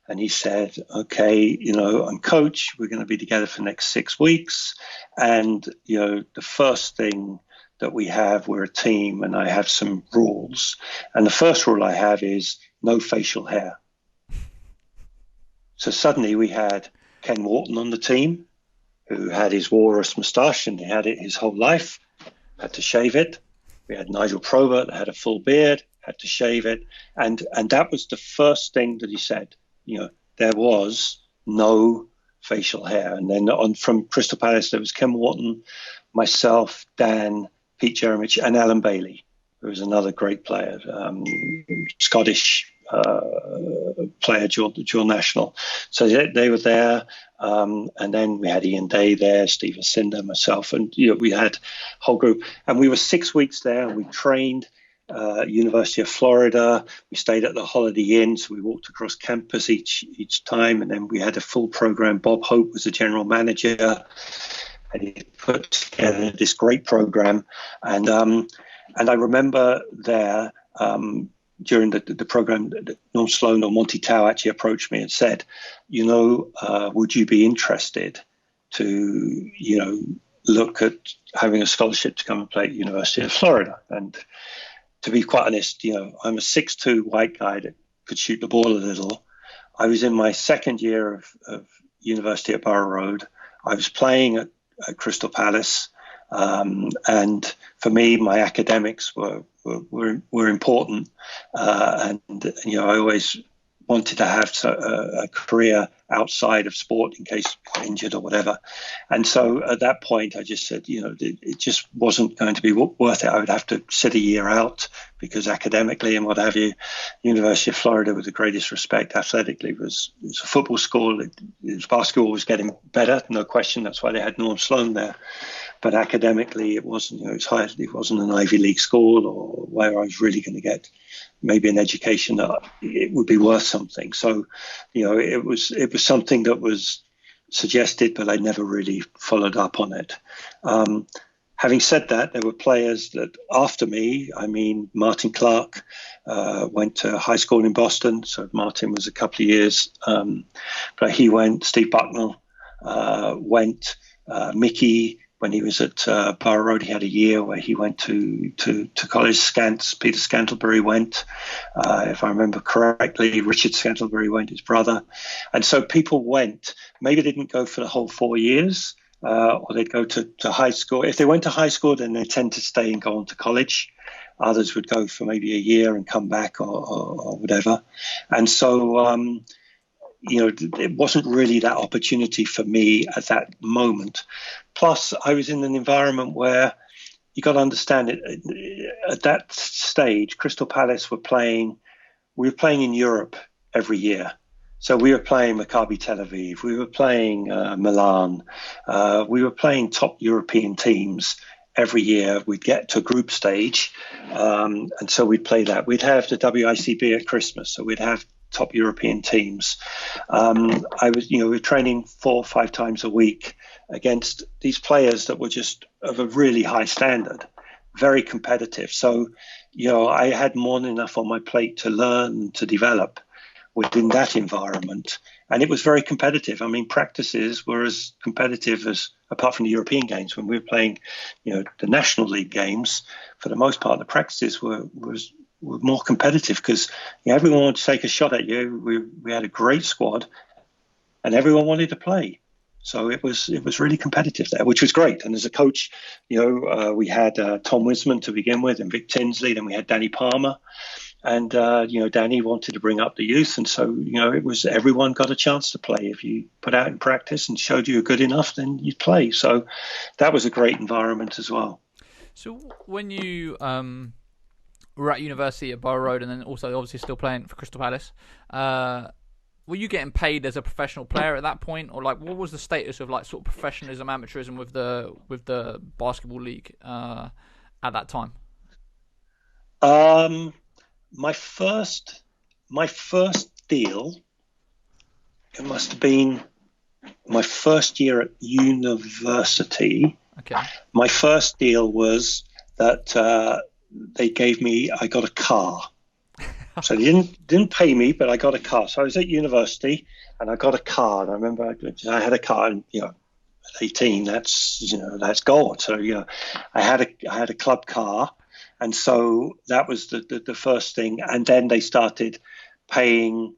and he said, okay, I'm coach. We're going to be together for the next 6 weeks. And, the first thing that we have, we're a team, and I have some rules. And the first rule I have is no facial hair. So suddenly we had Ken Wharton on the team, who had his walrus moustache, and he had it his whole life, had to shave it. We had Nigel Probert, that had a full beard, had to shave it. And that was the first thing that he said. There was no facial hair. And then from Crystal Palace, there was Ken Wharton, myself, Dan, Pete Jeremich, and Alan Bailey, who was another great player, Scottish player, dual national. So they were there. And then we had Ian Day there, Stephen Cinder, myself, and we had a whole group. And we were 6 weeks there, and we trained. University of Florida. We stayed at the Holiday Inn, so we walked across campus each time, and then we had a full program. Bob Hope was the general manager, and he put together this great program. And I remember there during the program, Norm Sloan or Monty Towell actually approached me and said, would you be interested to look at having a scholarship to come and play at University of Florida? And to be quite honest, I'm a 6'2" white guy that could shoot the ball a little. I was in my second year of university at Borough Road. I was playing at Crystal Palace. And for me, my academics were important. And I always wanted to have a career outside of sport in case injured or whatever. And so at that point, I just said, it just wasn't going to be worth it. I would have to sit a year out because academically and what have you, University of Florida, with the greatest respect, athletically it was a football school. Basketball was getting better, no question. That's why they had Norm Sloan there. But academically, it wasn't. It wasn't an Ivy League school or where I was really going to get maybe an education that it would be worth something. So, it was something that was suggested, but I never really followed up on it. Having said that, there were players that after me. I mean, Martin Clark went to high school in Boston, so Martin was a couple of years, but he went. Steve Bucknell went. Mickey. When he was at Borough Road, he had a year where he went to college. Peter Scantlebury went, if I remember correctly. Richard Scantlebury went, his brother. And so people went. Maybe they didn't go for the whole 4 years, or they'd go to high school. If they went to high school, then they tend to stay and go on to college. Others would go for maybe a year and come back or whatever. And so it wasn't really that opportunity for me at that moment. Plus, I was in an environment where you got to understand it. At that stage, Crystal Palace were playing we were playing in Europe every year. So we were playing Maccabi Tel Aviv, we were playing Milan, we were playing top European teams every year. We'd get to group stage, and so we'd play that. We'd have the WICB at Christmas, so we'd have top European teams. We were training 4 or 5 times a week against these players that were just of a really high standard, very competitive. So, I had more than enough on my plate to learn, to develop within that environment. And it was very competitive. I mean, practices were as competitive as, apart from the European games, when we were playing, the National League games, for the most part, the practices were more competitive because everyone wanted to take a shot at you. We had a great squad and everyone wanted to play. So it was really competitive there, which was great. And as a coach, we had Tom Wisman to begin with and Vic Tinsley, then we had Danny Palmer. And, Danny wanted to bring up the youth. And so, it was everyone got a chance to play. If you put out in practice and showed you were good enough, then you'd play. So that was a great environment as well. So when you were at university at Borough Road and then also obviously still playing for Crystal Palace, were you getting paid as a professional player at that point? Or what was the status of sort of professionalism, amateurism with the basketball league at that time? My first deal, it must have been my first year at university. Okay. My first deal was that I got a car. So they didn't pay me, but I got a car. So I was at university and I got a car. And I remember I had a car, and at 18, that's gold. So I had a club car. And so that was the first thing. And then they started paying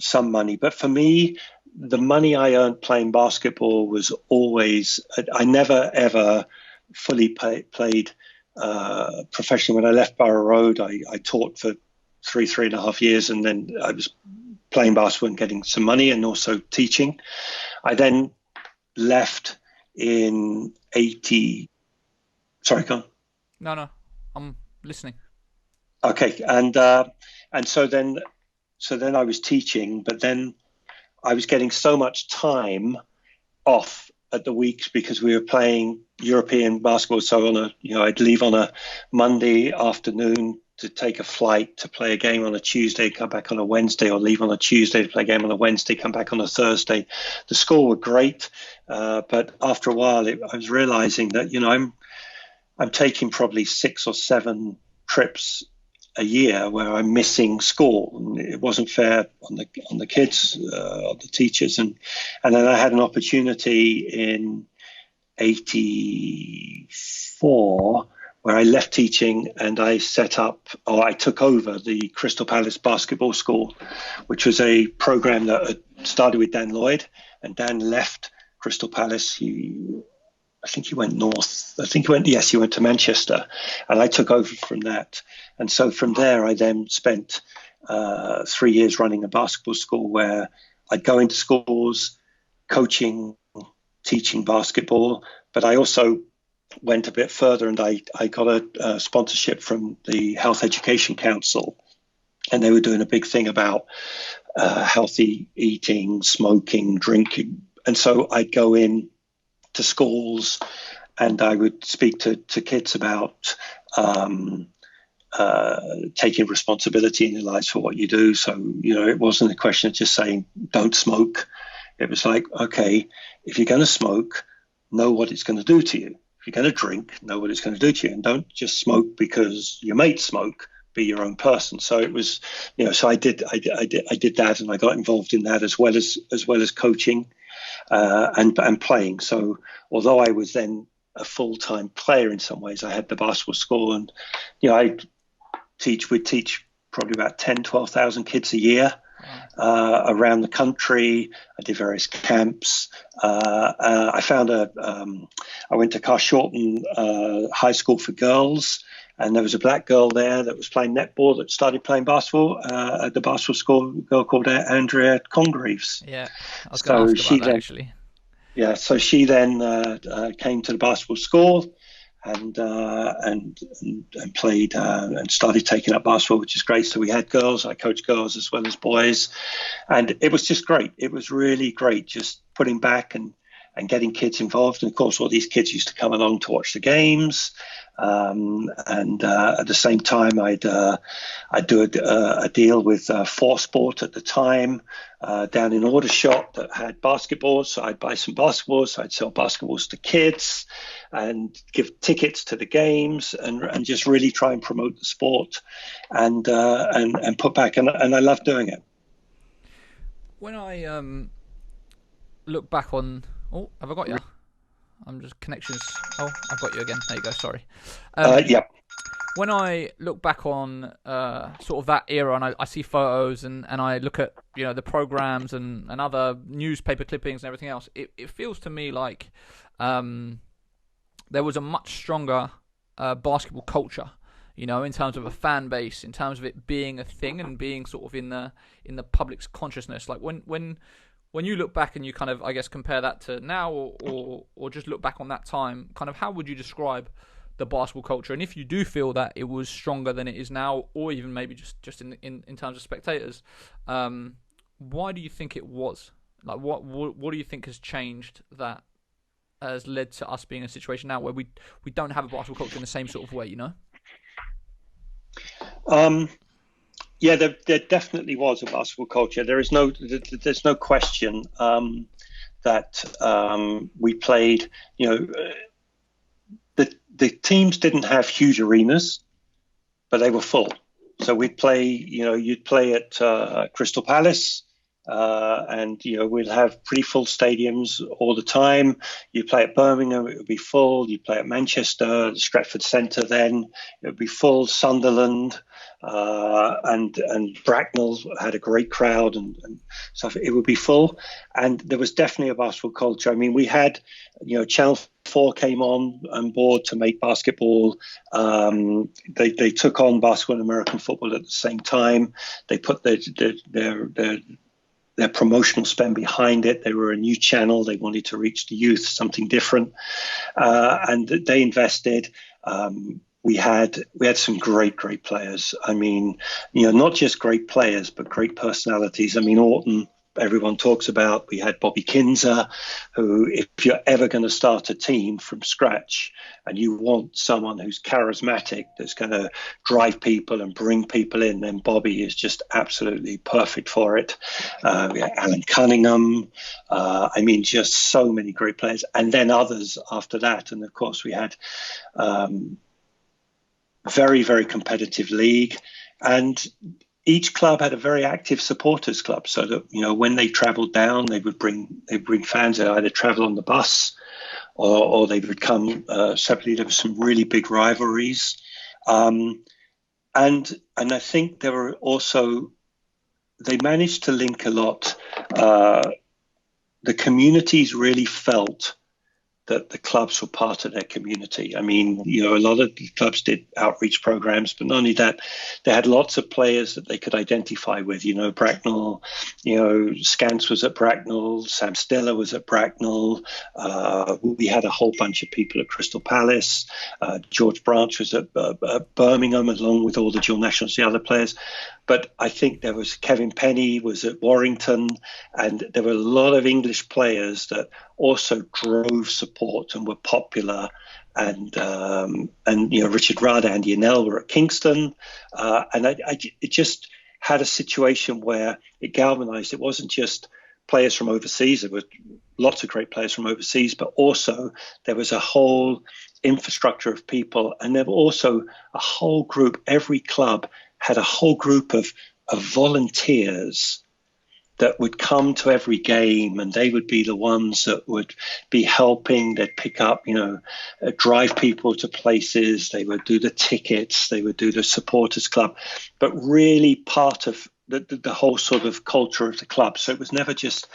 some money. But for me, the money I earned playing basketball was always, I never, ever fully played professionally. When I left Borough Road, I taught for 3.5 years. And then I was playing basketball and getting some money and also teaching. I then left in 80. Sorry, go on. No. I'm listening. Okay, and so then I was teaching, but then I was getting so much time off at the weeks because we were playing European basketball. So I'd leave on a Monday afternoon to take a flight to play a game on a Tuesday, come back on a Wednesday, or leave on a Tuesday to play a game on a Wednesday, come back on a Thursday. The school were great, but after a while, I was realizing that I'm taking probably 6 or 7 trips a year where I'm missing school, and it wasn't fair on the kids, on the teachers, and then I had an opportunity in 84 where I left teaching and I took over the Crystal Palace Basketball School, which was a program that had started with Dan Lloyd, and Dan left Crystal Palace. I think he went north. He went to Manchester, and I took over from that. And so from there, I then spent 3 years running a basketball school where I'd go into schools, coaching, teaching basketball, but I also went a bit further and I got a sponsorship from the Health Education Council, and they were doing a big thing about healthy eating, smoking, drinking. And so I'd go in to schools and I would speak to kids about taking responsibility in your lives for what you do. So, it wasn't a question of just saying, don't smoke. It was like, okay, if you're going to smoke, know what it's going to do to you. If you're going to drink, know what it's going to do to you. And don't just smoke because your mates smoke. Be your own person. So it was, so I did that, and I got involved in that as well as coaching and playing. So although I was then a full-time player in some ways, I had the basketball school, and we'd teach probably about 12,000 kids a year around the country. I did various camps. I went to Carshalton High School for girls, and there was a black girl there that was playing netball that started playing basketball at the basketball school, a girl called Andrea Congreaves. Yeah, I was going to ask about that, actually. Yeah, so she then came to the basketball school, and played and started taking up basketball, which is great. So we had girls. I coached girls as well as boys, and it was just great. It was really great, just putting back and getting kids involved. And of course, all these kids used to come along to watch the games. And at the same time, I'd do a deal with Four Sport at the time down in Aldershot that had basketballs. So I'd buy some basketballs. I'd sell basketballs to kids and give tickets to the games and just really try and promote the sport and put back. And I love doing it. When I look back on, have I got you? I'm just connections. Oh, I've got you again. There you go. Sorry. Yeah. When I look back on sort of that era and I see photos and I look at the programs and other newspaper clippings and everything else, it feels to me like there was a much stronger basketball culture, in terms of a fan base, in terms of it being a thing and being sort of in the public's consciousness. Like when you look back and you kind of, I guess, compare that to now or just look back on that time, kind of how would you describe the basketball culture? And if you do feel that it was stronger than it is now, or even maybe just in terms of spectators, why do you think it was? Like what do you think has changed that has led to us being in a situation now where we don't have a basketball culture in the same sort of way, Yeah, there definitely was a basketball culture. There's no question that we played. The teams didn't have huge arenas, but they were full. So we'd play. You'd play at Crystal Palace, and we'd have pretty full stadiums all the time. You play at Birmingham, it would be full. You play at Manchester, the Stretford Centre, then it would be full. Sunderland. And Bracknell had a great crowd and stuff. It would be full, and there was definitely a basketball culture. I mean, we had, Channel 4 came on board to make basketball. They took on basketball and American football at the same time. They put their promotional spend behind it. They were a new channel. They wanted to reach the youth, something different, and they invested. We had some great players. I mean, not just great players, but great personalities. I mean, Orton, everyone talks about. We had Bobby Kinzer, who, if you're ever going to start a team from scratch and you want someone who's charismatic, that's going to drive people and bring people in, then Bobby is just absolutely perfect for it. We had Alan Cunningham. I mean, just so many great players. And then others after that. And, of course, we had very, very competitive league, and each club had a very active supporters club. So that when they travelled down, they would bring fans. They either travel on the bus, or they would come separately. There were some really big rivalries, and I think there were also, they managed to link a lot. The communities really felt that the clubs were part of their community. I mean, a lot of the clubs did outreach programs, but not only that, they had lots of players that they could identify with. Bracknell, Scance was at Bracknell, Sam Stiller was at Bracknell. We had a whole bunch of people at Crystal Palace. George Branch was at Birmingham, along with all the dual nationals, the other players. But I think there was Kevin Penny was at Warrington, and there were a lot of English players that also drove support and were popular. And Richard Rudd, Andy Annell were at Kingston, and it just had a situation where it galvanised. It wasn't just players from overseas. There were lots of great players from overseas, but also there was a whole infrastructure of people, and there were also a whole group. Every club had a whole group of volunteers that would come to every game, and they would be the ones that would be helping. They'd pick up, drive people to places. They would do the tickets. They would do the supporters club, but really part of the whole sort of culture of the club. So it was never just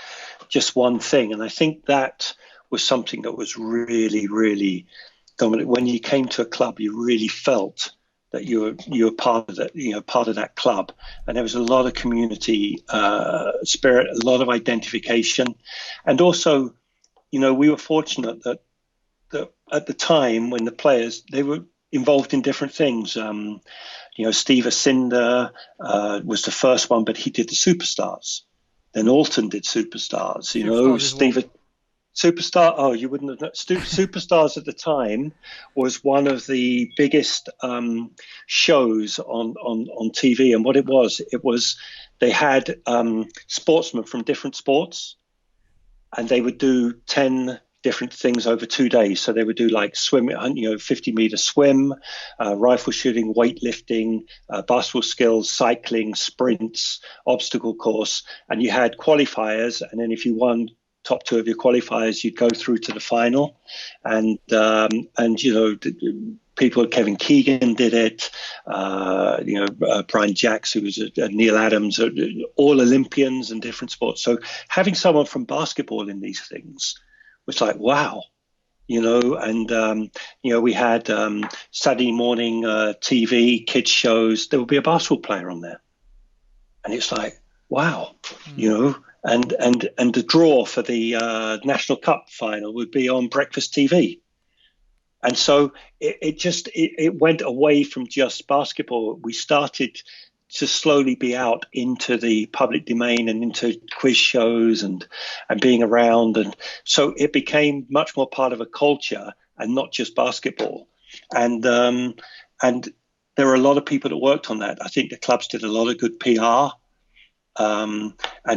one thing. And I think that was something that was really, really dominant. When you came to a club, you really felt that you were part of that, part of that club, and there was a lot of community spirit, a lot of identification, and also, we were fortunate that at the time when the players, they were involved in different things. Steve Asinder was the first one, but he did the Superstars. Then Alton did Superstars. Superstar. Oh, you wouldn't have known. Superstars at the time was one of the biggest shows on TV. And what it was they had sportsmen from different sports, and they would do 10 different things over 2 days. So they would do like swimming, 50-meter swim, rifle shooting, weightlifting, basketball skills, cycling, sprints, obstacle course, and you had qualifiers. And then if you won top 2 of your qualifiers, you'd go through to the final. And people, Kevin Keegan did it, Brian Jacks, who was Neil Adams, all Olympians and different sports. So having someone from basketball in these things was like, wow, and we had Saturday morning TV, kids shows, there would be a basketball player on there. And it's like, wow, and the draw for the National Cup final would be on breakfast TV. And so it went away from just basketball. We started to slowly be out into the public domain and into quiz shows and being around. And so it became much more part of a culture and not just basketball. And there were a lot of people that worked on that. I think the clubs did a lot of good PR. And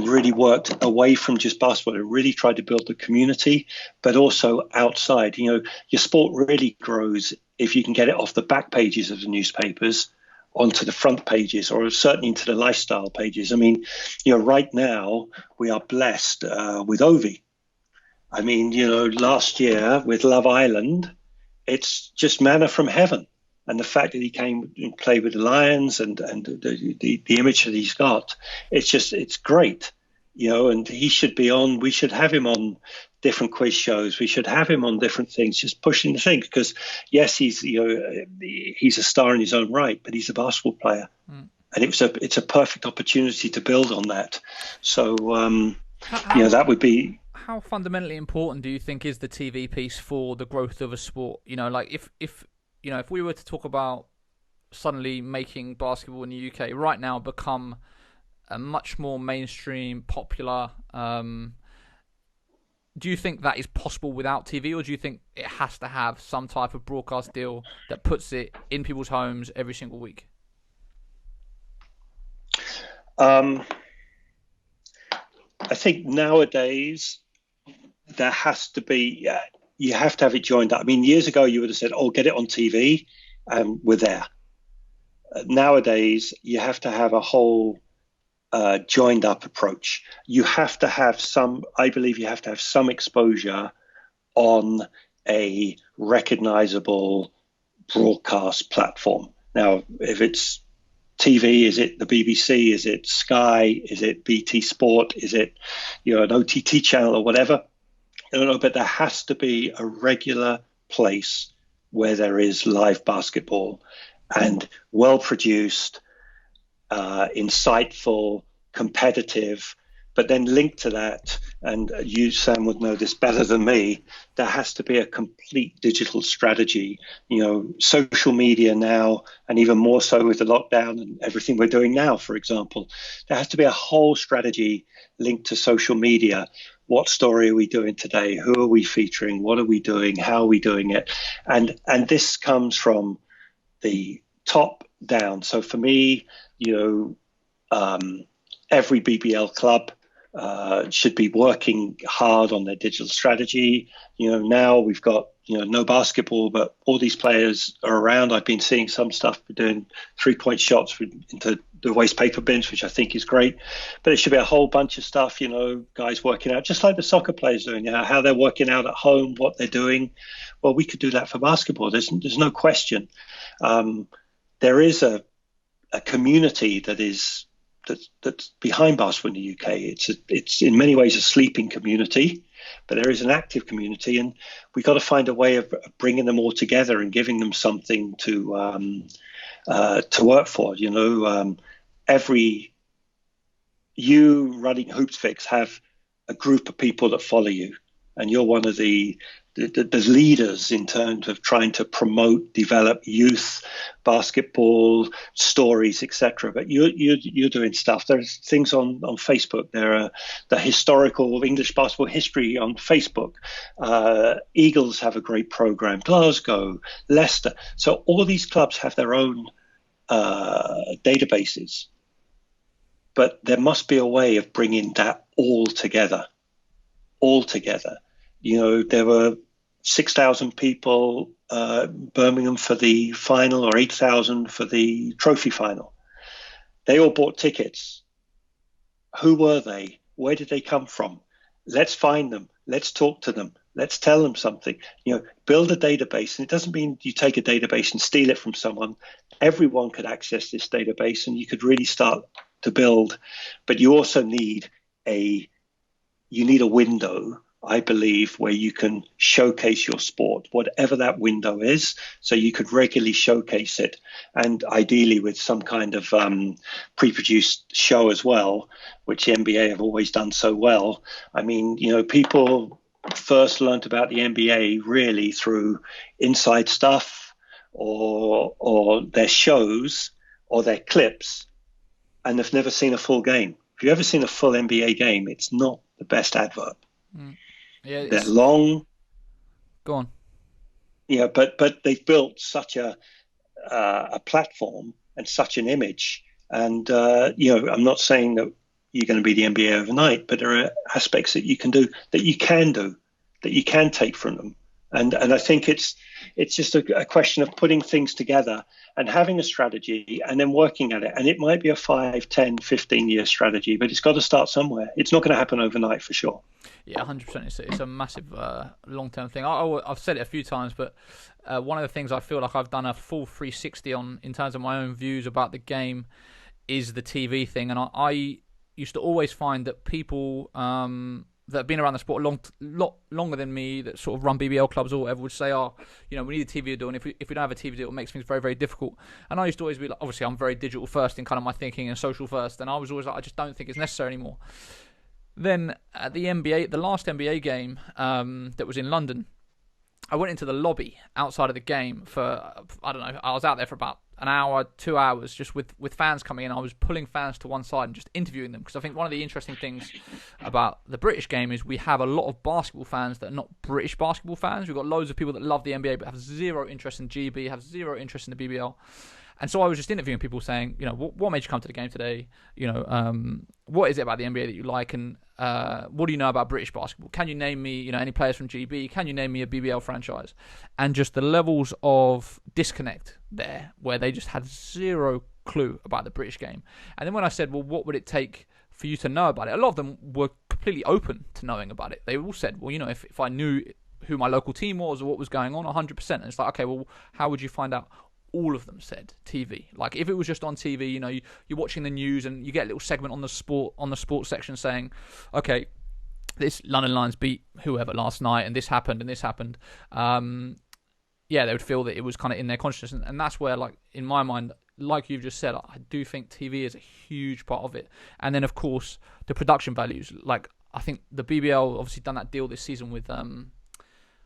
really worked away from just basketball. It really tried to build the community, but also outside. Your sport really grows if you can get it off the back pages of the newspapers onto the front pages, or certainly into the lifestyle pages. I mean, right now we are blessed with Ovi. I mean, last year with Love Island, it's just manna from heaven. And the fact that he came and played with the Lions and the image that he's got, it's great, and he should be on. We should have him on different quiz shows. We should have him on different things, just pushing the things. Because yes, he's a star in his own right, but he's a basketball player, and it's a perfect opportunity to build on that. So that would be. How fundamentally important do you think is the TV piece for the growth of a sport? If we were to talk about suddenly making basketball in the UK right now become a much more mainstream, popular, do you think that is possible without TV, or do you think it has to have some type of broadcast deal that puts it in people's homes every single week? I think nowadays there has to be... you have to have it joined up. I mean, years ago, you would have said, get it on TV, and we're there. Nowadays, you have to have a whole joined up approach. You have to have some exposure on a recognizable broadcast platform. Now, if it's TV, is it the BBC? Is it Sky? Is it BT Sport? Is it an OTT channel or whatever? I don't know, but there has to be a regular place where there is live basketball and well-produced, insightful, competitive, but then linked to that, and you, Sam, would know this better than me, there has to be a complete digital strategy. Social media now, and even more so with the lockdown and everything we're doing now, for example, there has to be a whole strategy linked to social media. What story are we doing today? Who are we featuring? What are we doing? How are we doing it? And this comes from the top down. So for me, every BBL club should be working hard on their digital strategy. Now we've got no basketball, but all these players are around. I've been seeing some stuff for doing 3-point shots into the waste paper bins, which I think is great. But it should be a whole bunch of stuff, guys working out, just like the soccer players doing, how they're working out at home, what they're doing. Well, we could do that for basketball. There's no question. There is a community that's behind basketball in the UK. It's in many ways a sleeping community, but there is an active community, and we've got to find a way of bringing them all together and giving them something to work for. You running Hoopsfix have a group of people that follow you, and you're one of the the leaders in terms of trying to promote, develop youth basketball stories, etc. But you're doing stuff. There's things on Facebook. There are the historical English basketball history on Facebook. Eagles have a great program. Glasgow, Leicester. So all these clubs have their own databases. But there must be a way of bringing that all together. There were 6,000 people Birmingham for the final, or 8,000 for the trophy final. They all bought tickets. Who were they? Where did they come from? Let's find them. Let's talk to them. Let's tell them something. Build a database. And it doesn't mean you take a database and steal it from someone. Everyone could access this database, and you could really start to build. But you also need a window, I believe, where you can showcase your sport, whatever that window is, so you could regularly showcase it, and ideally with some kind of pre-produced show as well, which the NBA have always done so well. I mean, people first learned about the NBA really through inside stuff or their shows or their clips, and they've never seen a full game. If you've ever seen a full NBA game, it's not the best advert. Yeah, they're long. Go on. Yeah, but they've built such a platform and such an image. And I'm not saying that you're going to be the NBA overnight, but there are aspects that you can do, that you can take from them. And I think it's just a question of putting things together and having a strategy and then working at it. And it might be a 5, 10, 15-year strategy, but it's got to start somewhere. It's not going to happen overnight for sure. Yeah, 100%. It's a massive long-term thing. I've said it a few times, but one of the things I feel like I've done a full 360 on in terms of my own views about the game is the TV thing. And I used to always find that people that have been around the sport a lot longer than me, that sort of run BBL clubs or whatever, would say, we need a TV deal, and if we don't have a TV deal, it makes things very, very difficult. And I used to always be like, obviously I'm very digital first in kind of my thinking and social first, and I was always like, I just don't think it's necessary anymore. Then at the last NBA game that was in London, I went into the lobby outside of the game for, I don't know, I was out there for about an hour, 2 hours, just with fans coming in. I was pulling fans to one side and just interviewing them, because I think one of the interesting things about the British game is we have a lot of basketball fans that are not British basketball fans. We've got loads of people that love the NBA but have zero interest in GB, have zero interest in the BBL. And so I was just interviewing people saying, what made you come to the game today? What is it about the NBA that you like? And what do you know about British basketball? Can you name me, any players from GB? Can you name me a BBL franchise? And just the levels of disconnect there, where they just had zero clue about the British game. And then when I said, well, what would it take for you to know about it? A lot of them were completely open to knowing about it. They all said, well, if I knew who my local team was or what was going on, 100%. And it's like, okay, well, how would you find out? All of them said TV. Like, if it was just on TV, you're watching the news and you get a little segment on the sports section saying, okay, this London Lions beat whoever last night and this happened and this happened. They would feel that it was kind of in their consciousness. And that's where, like, in my mind, like you've just said, I do think TV is a huge part of it. And then, of course, the production values. Like, I think the BBL obviously done that deal this season with...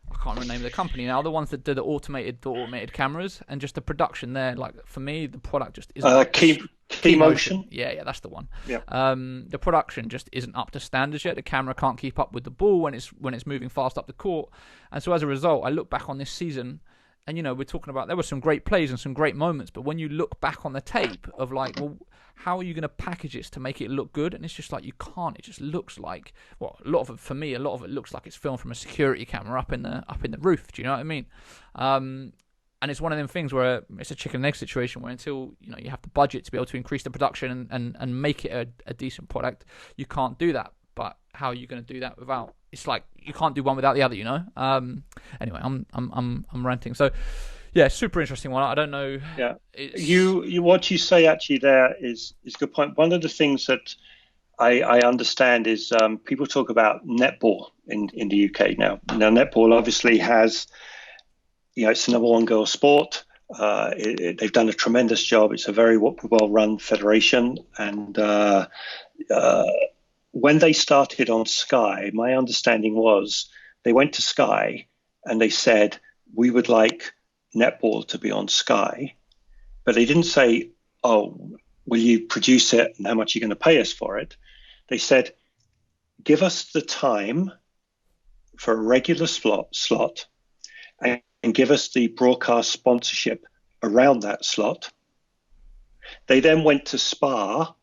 I can't remember the name of the company now. The ones that do the automated cameras, and just the production there. Like, for me, the product just isn't. Key motion. Yeah, that's the one. Yeah. The production just isn't up to standards yet. The camera can't keep up with the ball when it's moving fast up the court, and so as a result, I look back on this season, and we're talking about there were some great plays and some great moments, but when you look back on the tape of, like, well, how are you going to package this to make it look good? And it's just like, you can't. It just looks like, well, a lot of it looks like it's filmed from a security camera up in the roof. Do you know what I mean? And it's one of them things where it's a chicken and egg situation, where until you have the budget to be able to increase the production and make it a decent product, you can't do that. But how are you going to do that without? It's like you can't do one without the other. Anyway, I'm ranting. So. Yeah, super interesting one. I don't know. Yeah, you what you say actually there is a good point. One of the things that I understand is people talk about netball in the UK now. Now, netball obviously has, it's the number one girls' sport. They've done a tremendous job. It's a very well-run federation. And when they started on Sky, my understanding was they went to Sky and they said, we would like netball to be on Sky. But they didn't say, oh, will you produce it and how much are you going to pay us for it? They said, give us the time for a regular slot and give us the broadcast sponsorship around that slot. They then went to Spa.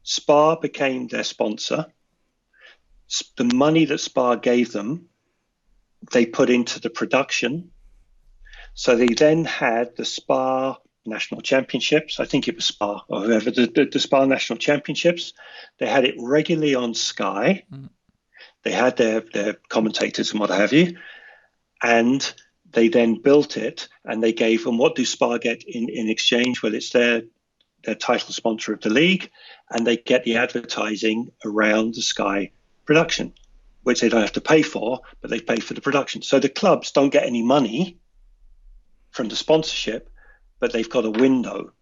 Spa became their sponsor. The money that Spa gave them, they put into the production. So they then had the Spa National Championships. I think it was Spa or whoever, the Spa National Championships. They had it regularly on Sky. They had their commentators and what have you. And they then built it, and they gave them, what do Spa get in exchange? Well, it's their title sponsor of the league, and they get the advertising around the Sky production, which they don't have to pay for, but they pay for the production. So the clubs don't get any money from the sponsorship, but they've got a window,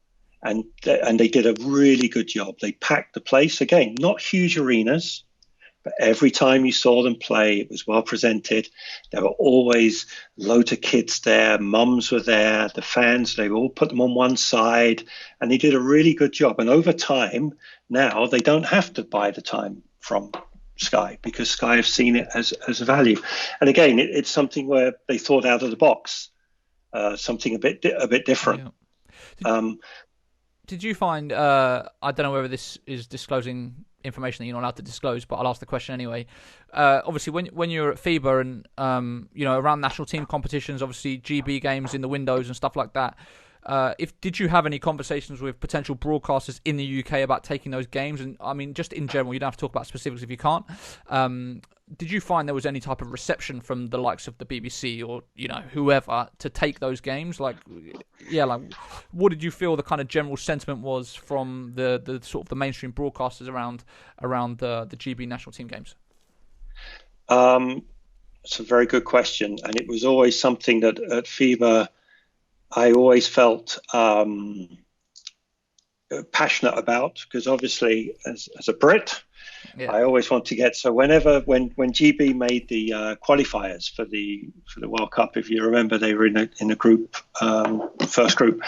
and they did a really good job. They packed the place. Again, not huge arenas, but every time you saw them play, it was well presented. There were always loads of kids there. Mums were there. The fans, they all put them on one side, and they did a really good job. And over time, now they don't have to buy the time from Sky because Sky have seen it as a value. And again, it's something where they thought out of the box, something a bit different. Yeah. Did you find? I don't know whether this is disclosing information that you're not allowed to disclose, but I'll ask the question anyway. Obviously, when you're at FIBA and around national team competitions, obviously GB games in the windows and stuff like that. Did you have any conversations with potential broadcasters in the UK about taking those games? And I mean, just in general, you don't have to talk about specifics if you can't. Did you find there was any type of reception from the likes of the BBC or whoever to take those games? What did you feel the kind of general sentiment was from the sort of the mainstream broadcasters around the GB national team games? It's a very good question, and it was always something that at FIBA I always felt passionate about, because obviously as a Brit, I always want to get, so when GB made the qualifiers for the World Cup, if you remember, they were in a group, first group.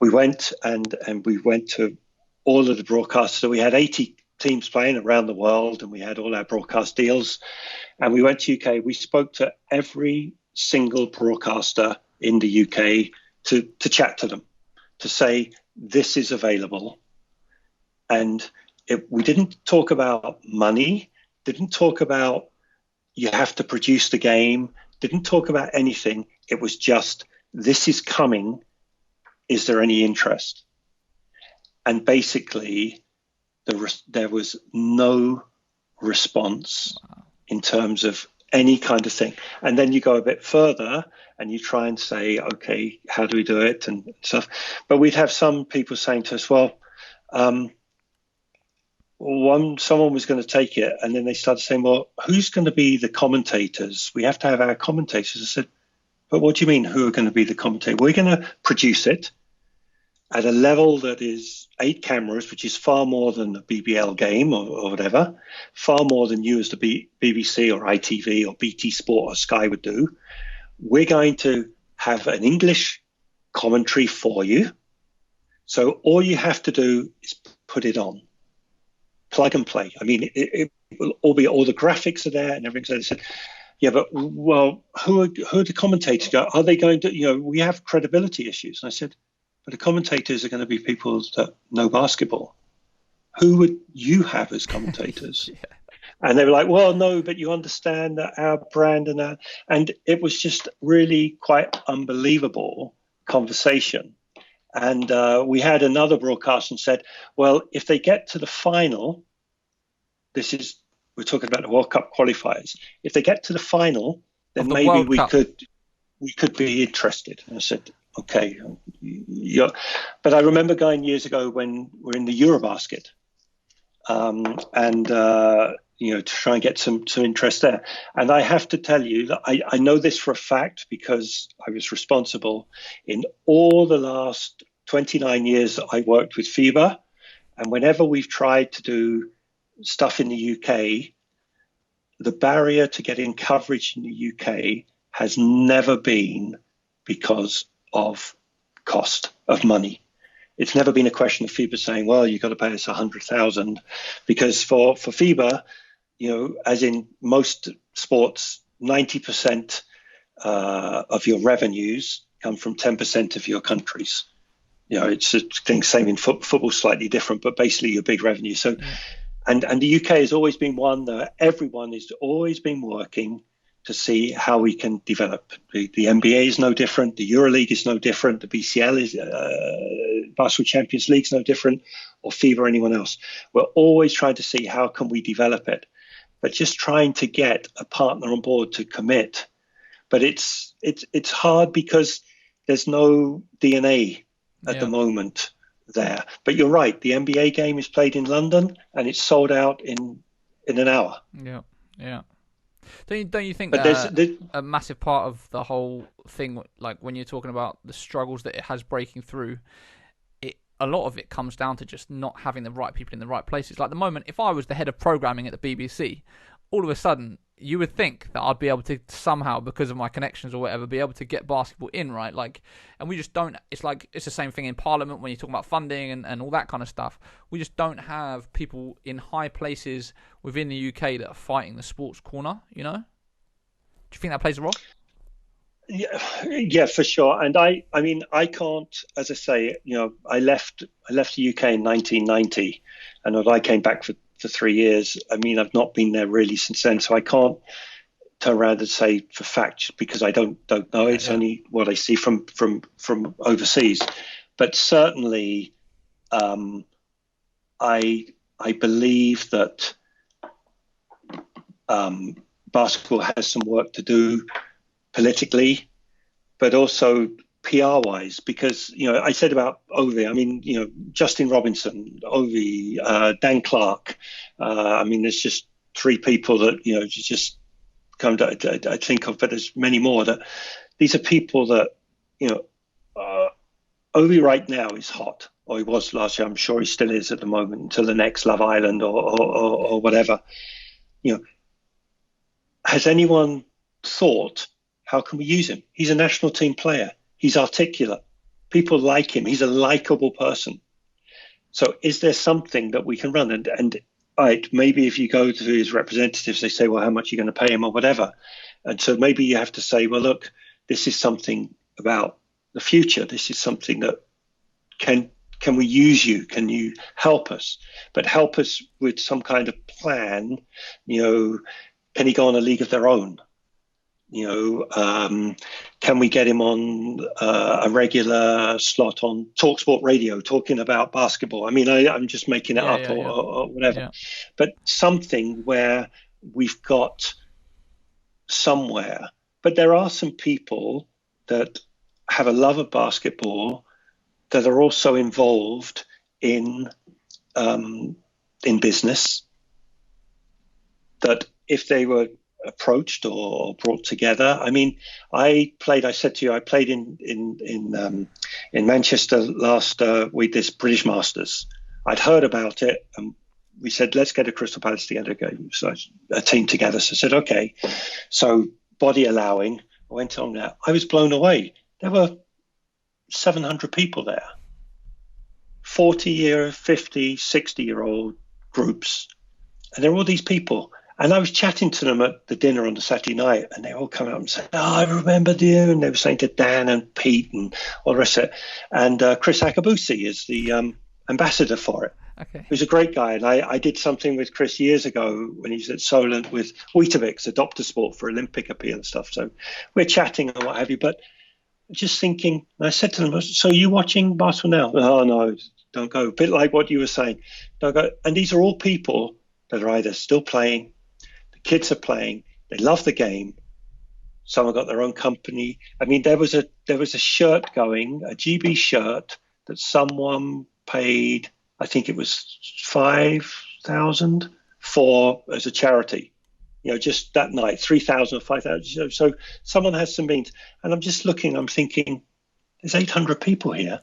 We went and we went to all of the broadcasts. So we had 80 teams playing around the world, and we had all our broadcast deals. And we went to UK. We spoke to every single broadcaster in the UK to chat to them, to say this is available. And we didn't talk about money, didn't talk about you have to produce the game, didn't talk about anything. It was just, this is coming. Is there any interest? And basically, there was no response in terms of any kind of thing. And then you go a bit further and you try and say, okay, how do we do it and stuff. But we'd have some people saying to us, well, someone was going to take it, and then they started saying, well, who's going to be the commentators? We have to have our commentators. I said, but what do you mean, who are going to be the commentators? We're going to produce it at a level that is 8 cameras, which is far more than a BBL game or whatever, far more than you as the BBC or ITV or BT Sport or Sky would do. We're going to have an English commentary for you. So all you have to do is put it on. Plug and play. I mean, it will all be, all the graphics are there and everything. So they said, yeah, but well, who are the commentators? Are they going to, we have credibility issues. And I said, but the commentators are going to be people that know basketball. Who would you have as commentators? Yeah. And they were like, well, no, but you understand that our brand and it was just really quite unbelievable conversation. And we had another broadcast and said, well, if they get to the final, we're talking about the World Cup qualifiers. If they get to the final, then maybe we could be interested. And I said, okay. Yeah. But I remember going years ago when we're in the Eurobasket to try and get some interest there. And I have to tell you that I know this for a fact because I was responsible in all the last 29 years that I worked with FIBA. And whenever we've tried to do stuff in the UK, the barrier to getting coverage in the UK has never been because of cost of money. It's never been a question of FIBA saying, well, you've got to pay us 100,000, because for FIBA, as in most sports, 90% of your revenues come from 10% of your countries. It's a thing, same in football, slightly different, but basically your big revenue. So, and the UK has always been one that everyone has always been working to see how we can develop. The NBA is no different. The EuroLeague is no different. The BCL is Basketball Champions League is no different, or FIBA or anyone else. We're always trying to see how can we develop it, but just trying to get a partner on board to commit. But it's hard because there's no DNA at the moment there. But you're right. The NBA game is played in London and it's sold out in an hour. Yeah, yeah. Don't you think but that a massive part of the whole thing, like when you're talking about the struggles that it has breaking through, a lot of it comes down to just not having the right people in the right places. Like the moment, if I was the head of programming at the BBC, all of a sudden you would think that I'd be able to somehow, because of my connections or whatever, be able to get basketball in, right? Like, and we just don't. It's like it's the same thing in Parliament when you talk about funding and all that kind of stuff. We just don't have people in high places within the UK that are fighting the sports corner. Do you think that plays a role? Yeah, for sure. And I mean, I can't, as I say, I left the UK in 1990, and I came back for 3 years. I mean, I've not been there really since then, so I can't turn around and say for fact because I don't know. It's only what I see from overseas. But certainly, I believe that basketball has some work to do politically, but also PR-wise, because I said about Ovi. I mean, Justin Robinson, Ovi, Dan Clark. I mean, there's just three people that just come to I think of, but there's many more. That these are people that Ovi right now is hot, or he was last year. I'm sure he still is at the moment until the next Love Island or whatever. Has anyone thought, how can we use him? He's a national team player. He's articulate. People like him. He's a likable person. So is there something that we can run? And maybe if you go to his representatives, they say, well, how much are you going to pay him or whatever? And so maybe you have to say, well, look, this is something about the future. This is something that can we use you? Can you help us? But help us with some kind of plan. Can he go on a league of their own? Can we get him on a regular slot on TalkSport Radio talking about basketball? I mean, I'm just making it up or whatever. Yeah. But something where we've got somewhere. But there are some people that have a love of basketball that are also involved in business, that if they were approached or brought together. I mean, I said to you, I played in Manchester last week, this British Masters. I'd heard about it, and we said, let's get a Crystal Palace together, so a team together. So I said, okay. So body allowing, I went on there. I was blown away. There were 700 people there, 40-year, 50, 60-year-old groups. And there were all these people. And I was chatting to them at the dinner on the Saturday night, and they all come up and say, "Oh, I remember you." And they were saying to Dan and Pete and all the rest of it. And Chris Akabusi is the ambassador for it. Okay. He was a great guy. And I did something with Chris years ago when he was at Solent with Weetabix, Adopt a Sport for Olympic appeal and stuff. So we're chatting and what have you. But just thinking, and I said to them, "So are you watching basketball now?" "Oh, no, don't go." A bit like what you were saying. Don't go. And these are all people that are either still playing, kids are playing, they love the game, some have got their own company. I mean, there was a shirt going, a GB shirt that someone paid, I think it was 5,000 for as a charity, just that night, 3,000 or 5,000. So someone has some means. And I'm just looking, I'm thinking, there's 800 people here.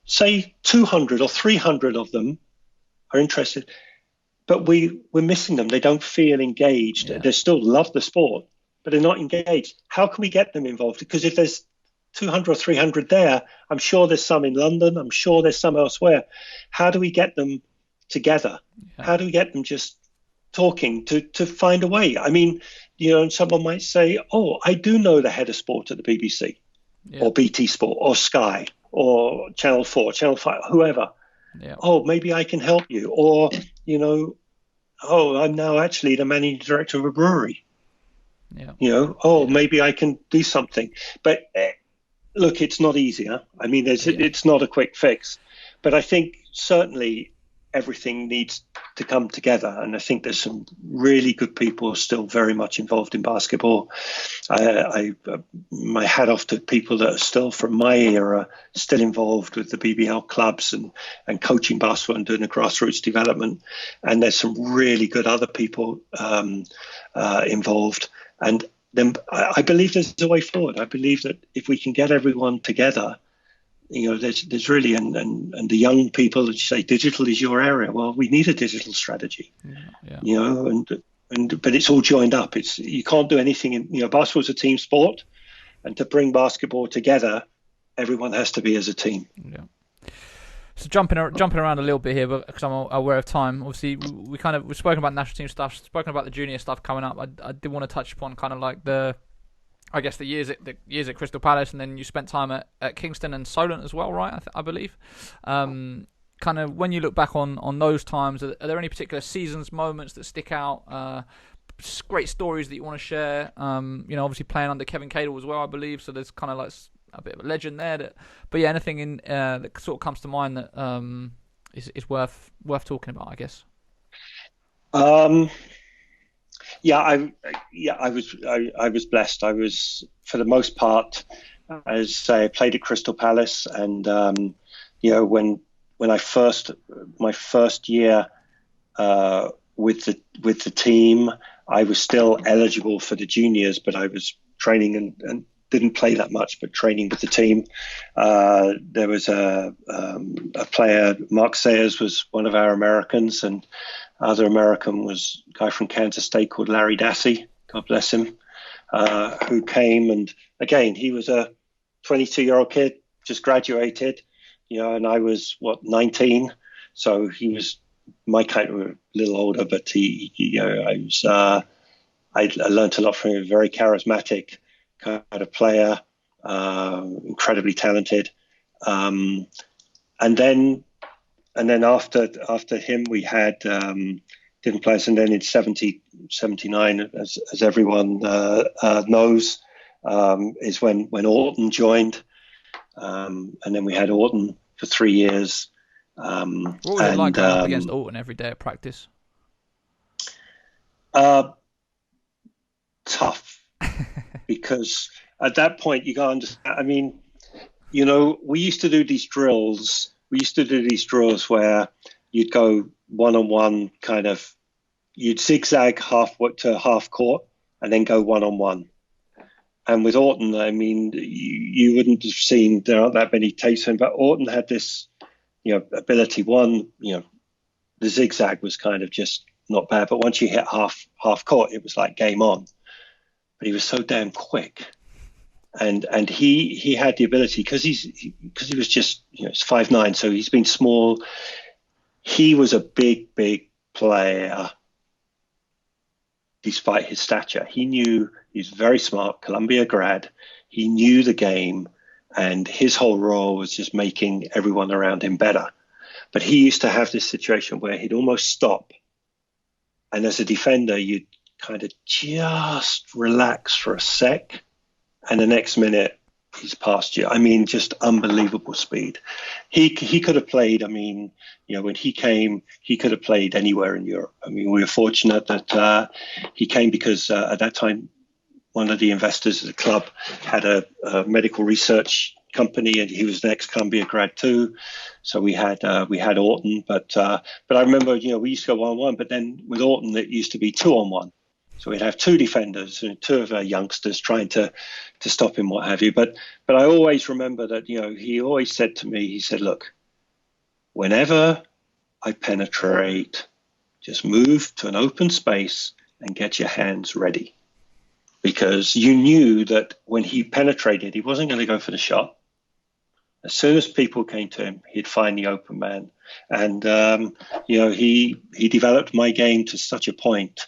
Say 200 or 300 of them are interested. But we're missing them. They don't feel engaged. Yeah. They still love the sport, but they're not engaged. How can we get them involved? Because if there's 200 or 300 there, I'm sure there's some in London. I'm sure there's some elsewhere. How do we get them together? Yeah. How do we get them just talking to find a way? I mean, and someone might say, oh, I do know the head of sport at the BBC or BT Sport or Sky or Channel 4, Channel 5, whoever. Yeah. Oh, maybe I can help you. Or, oh, I'm now actually the managing director of a brewery. Yeah. Maybe I can do something. But look, it's not easy. Huh? I mean, it's not a quick fix. But I think certainly everything needs to come together. And I think there's some really good people still very much involved in basketball. My hat off to people that are still from my era, still involved with the BBL clubs and coaching basketball and doing the grassroots development. And there's some really good other people involved. And then I believe there's a way forward. I believe that if we can get everyone together, there's really, and the young people that say digital is your area. Well, we need a digital strategy, but it's all joined up. You can't do anything basketball's a team sport, and to bring basketball together, everyone has to be as a team. Yeah. So jumping around a little bit here, but because I'm aware of time, obviously we've spoken about national team stuff, spoken about the junior stuff coming up. I did want to touch upon kind of like the years at Crystal Palace, and then you spent time at Kingston and Solent as well, right? I believe. Kind of when you look back on those times, are there any particular seasons, moments that stick out? Great stories that you want to share? Obviously playing under Kevin Cadle as well, I believe. So there's kind of like a bit of a legend there. But yeah, anything in that sort of comes to mind that is worth talking about, I guess. I was blessed. I was, for the most part, as I played at Crystal Palace, and when my first year with the team, I was still eligible for the juniors, but I was training and didn't play that much, but training with the team. There was a player, Mark Sayers was one of our Americans, and other American was a guy from Kansas State called Larry Dassey, God bless him, who came. And again, he was a 22-year-old kid, just graduated, and I was, 19. So he was my kind of a little older, but I learned a lot from him, very charismatic kind of player, incredibly talented. And then after him, we had different players. And then in 79, as everyone knows, is when Orton joined. And then we had Orton for 3 years. What was it like going up against Orton every day at practice? Tough. Because at that point, you got to understand, I mean, we used to do these drills. We used to do these drills where you'd go one-on-one kind of, you'd zigzag half court and then go one-on-one. And with Orton, I mean, you wouldn't have seen, there aren't that many tapes of him, but Orton had this, ability. One, the zigzag was kind of just not bad, but once you hit half court, it was like game on. But he was so damn quick. And he had the ability, because he was just, it's 5'9", so he's been small. He was a big player despite his stature. He's very smart, Columbia grad. He knew the game, and his whole role was just making everyone around him better. But he used to have this situation where he'd almost stop. And as a defender, you'd kind of just relax for a sec, and the next minute he's past you. I mean, just unbelievable speed. He could have played, when he came, he could have played anywhere in Europe. I mean, we were fortunate that he came because at that time, one of the investors of the club had a medical research company, and he was an ex-Columbia grad too. So we had Orton, but I remember, we used to go 1-on-1, but then with Orton, it used to be 2-on-1. So we'd have two defenders and two of our youngsters trying to stop him, what have you. But I always remember that, he always said to me, he said, look, whenever I penetrate, just move to an open space and get your hands ready. because you knew that when he penetrated, he wasn't going to go for the shot. As soon as people came to him, he'd find the open man. And, he developed my game to such a point.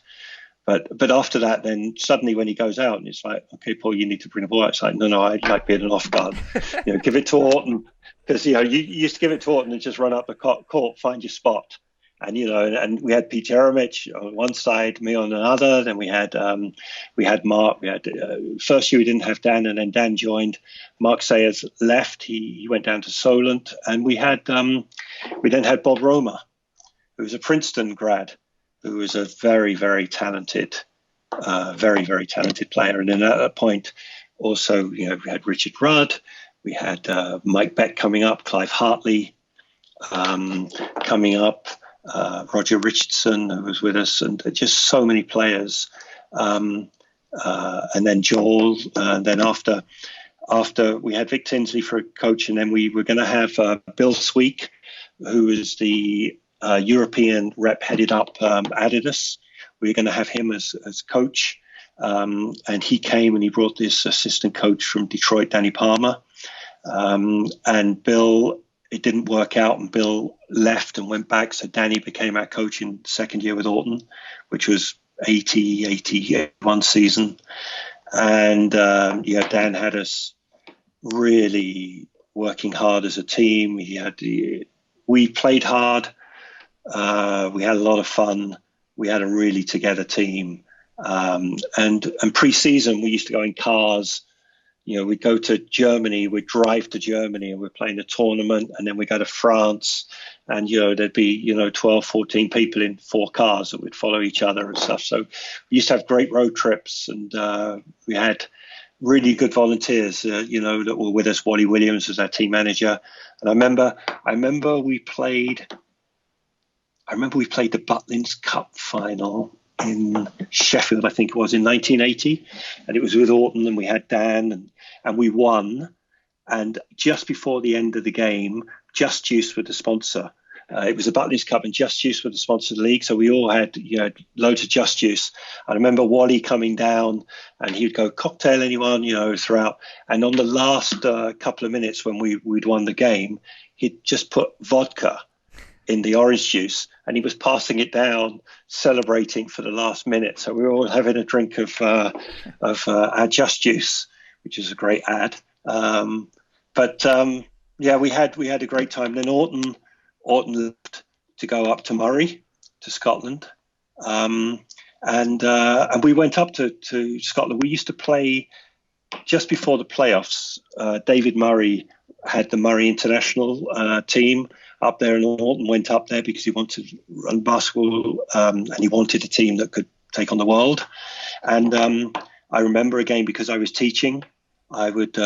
But after that, then suddenly when he goes out, and it's like, okay, Paul, you need to bring the ball out. It's like, no, I like being an off guard. Give it to Orton. Because, you used to give it to Orton and just run up the court, find your spot. And, and we had Pete Jeremich on one side, me on another. Then we had Mark. We had first year we didn't have Dan, and then Dan joined. Mark Sayers left. He went down to Solent. And we then had Bob Romer, who was a Princeton grad, who was a very, very talented, very, very talented player. And then at that point, also, we had Richard Rudd. We had Mike Beck coming up, Clive Hartley coming up. Roger Richardson, who was with us, and just so many players. And then Joel. And then after we had Vic Tinsley for a coach, and then we were going to have Bill Sweek, who is the European rep headed up Adidas. We were going to have him as coach. And he came and he brought this assistant coach from Detroit, Danny Palmer. And Bill, it didn't work out, and Bill left and went back. So Danny became our coach in second year with Orton, which was 81 season. And Dan had us really working hard as a team. We played hard. We had a lot of fun. We had a really together team. And pre-season, we used to go in cars. We'd go to Germany, we'd drive to Germany, and we're playing a tournament, and then we go to France, and, there'd be, 12, 14 people in 4 cars that would follow each other and stuff. So we used to have great road trips, and we had really good volunteers, that were with us. Wally Williams was our team manager. And I remember we played the Butlins Cup final in Sheffield, I think it was, in 1980, and it was with Orton, and we had Dan, and we won. And just before the end of the game, Just Juice were the sponsor. It was a Butlins Cup, and Just Juice were the sponsor of the league, so we all had loads of Just Juice. I remember Wally coming down, and he'd go, "Cocktail anyone?" Throughout. And on the last couple of minutes when we'd won the game, he'd just put vodka in the orange juice, and he was passing it down, celebrating for the last minute. So we were all having a drink of our Just Juice, which is a great ad. We had a great time. Then Orton left to go up to Murray, to Scotland, and we went up to Scotland. We used to play just before the playoffs. David Murray had the Murray International team up there, and Orton went up there because he wanted to run basketball, and he wanted a team that could take on the world. And I remember again, because I was teaching, I would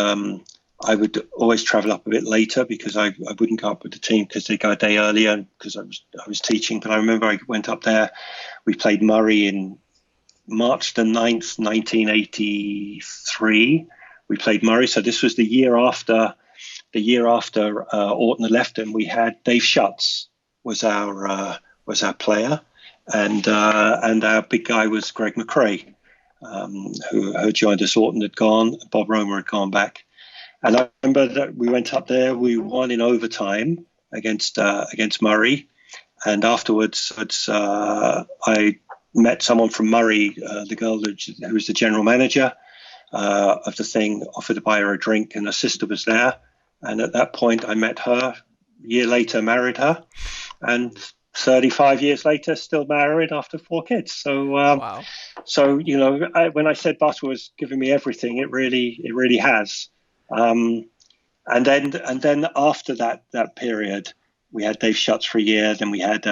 always travel up a bit later because I wouldn't go up with the team because they go a day earlier because I was teaching. But I remember I went up there. We played Murray in March the 9th, 1983. We played Murray. So this was the year after Orton had left, and we had Dave Schutz was our player, and our big guy was Greg McRae, who had joined us. Orton had gone, Bob Romer had gone back, and I remember that we went up there. We won in overtime against Murray, and afterwards I met someone from Murray, the girl who was the general manager of the thing, offered to buy her a drink, and her sister was there. And at that point, I met her. A year later, married her, and 35 years later, still married after 4 kids. So, Wow. So when I said basketball was giving me everything, it really has. And then after that period, we had Dave Schutz for a year. Then we had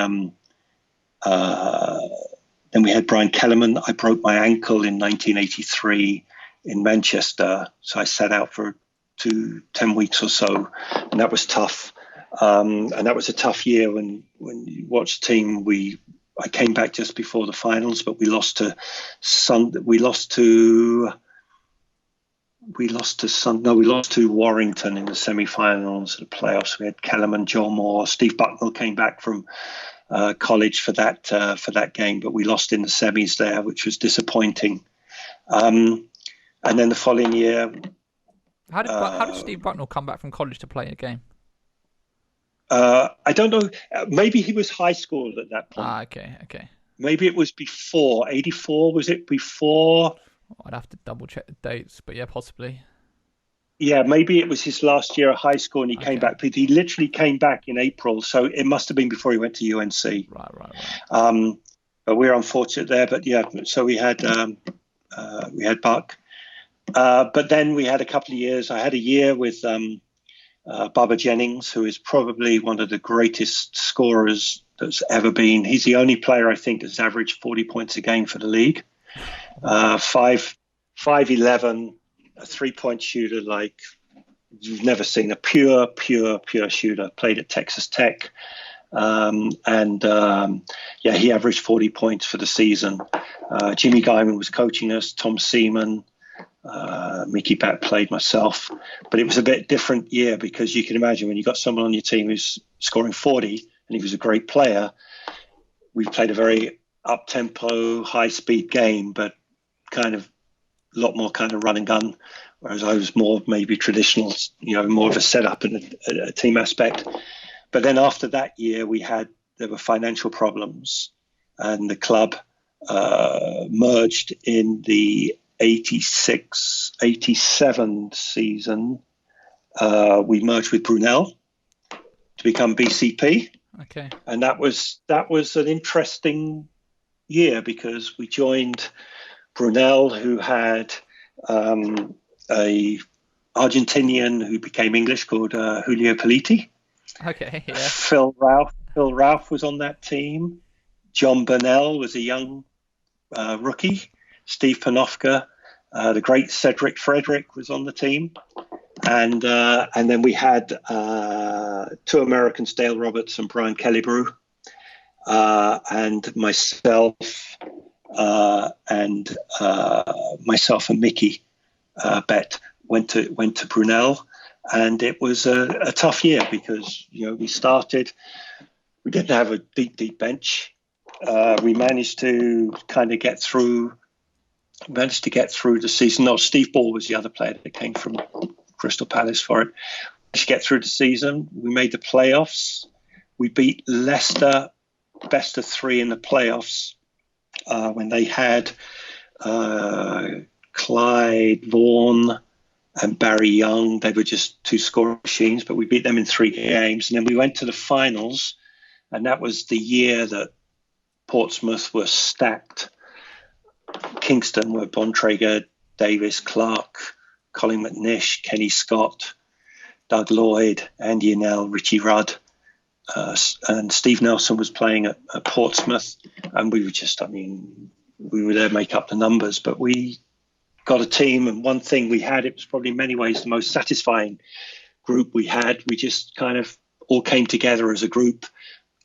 Brian Kellerman. I broke my ankle in 1983 in Manchester, so I sat out for 10 weeks or so, and that was tough. And that was a tough year when you watch the team. I came back just before the finals, but we lost to Warrington in the semi-finals of the playoffs. We had Kellerman, Joel Moore, Steve Bucknell came back from college for that game, but we lost in the semis there, which was disappointing. And then the following year, how did Steve Bucknell come back from college to play a game? I don't know. Maybe he was high school at that point. Okay. Maybe it was before 84. Was it before? I'd have to double check the dates, but yeah, possibly. Yeah, maybe it was his last year of high school and he came back. But he literally came back in April, so it must have been before he went to UNC. Right. But we're unfortunate there. But yeah, so we had Buck. But then we had a couple of years. I had a year with Bubba Jennings, who is probably one of the greatest scorers that's ever been. He's the only player, I think, that's averaged 40 points a game for the league. 5'11", a three-point shooter like you've never seen. A pure shooter. Played at Texas Tech. He averaged 40 points for the season. Jimmy Guyman was coaching us, Tom Seaman, Mickey Batt played, myself. But it was a bit different year because you can imagine when you got someone on your team who's scoring 40 and he was a great player, we played a very up-tempo, high-speed game, but kind of a lot more kind of run and gun, whereas I was more maybe traditional, more of a setup and a team aspect. But then after that year, there were financial problems, and the club merged in the 86-87 season. We merged with Brunel to become BCP. Okay. And that was an interesting year because we joined Brunel, who had a Argentinian who became English called Julio Politi. Okay, yeah. Phil Ralph was on that team. John Burnell was a young rookie. Steve Panofka, the great Cedric Frederick was on the team. And then we had two Americans, Dale Roberts and Brian Kellybrew, and myself and Mickey Bett went to Brunel. And it was a tough year because, we didn't have a deep bench. We managed to kind of get through the season. No, Steve Ball was the other player that came from Crystal Palace for it. To get through the season, we made the playoffs. We beat Leicester best of three in the playoffs when they had Clyde Vaughan and Barry Young. They were just two scoring machines, but we beat them in 3 games. And then we went to the finals, and that was the year that Portsmouth were stacked. Kingston were Bontrager, Davis, Clark, Colin McNish, Kenny Scott, Doug Lloyd, Andy Annell, Richie Rudd, and Steve Nelson was playing at Portsmouth. And we were we were there to make up the numbers, but we got a team. And one thing we had, it was probably in many ways the most satisfying group we had. We just kind of all came together as a group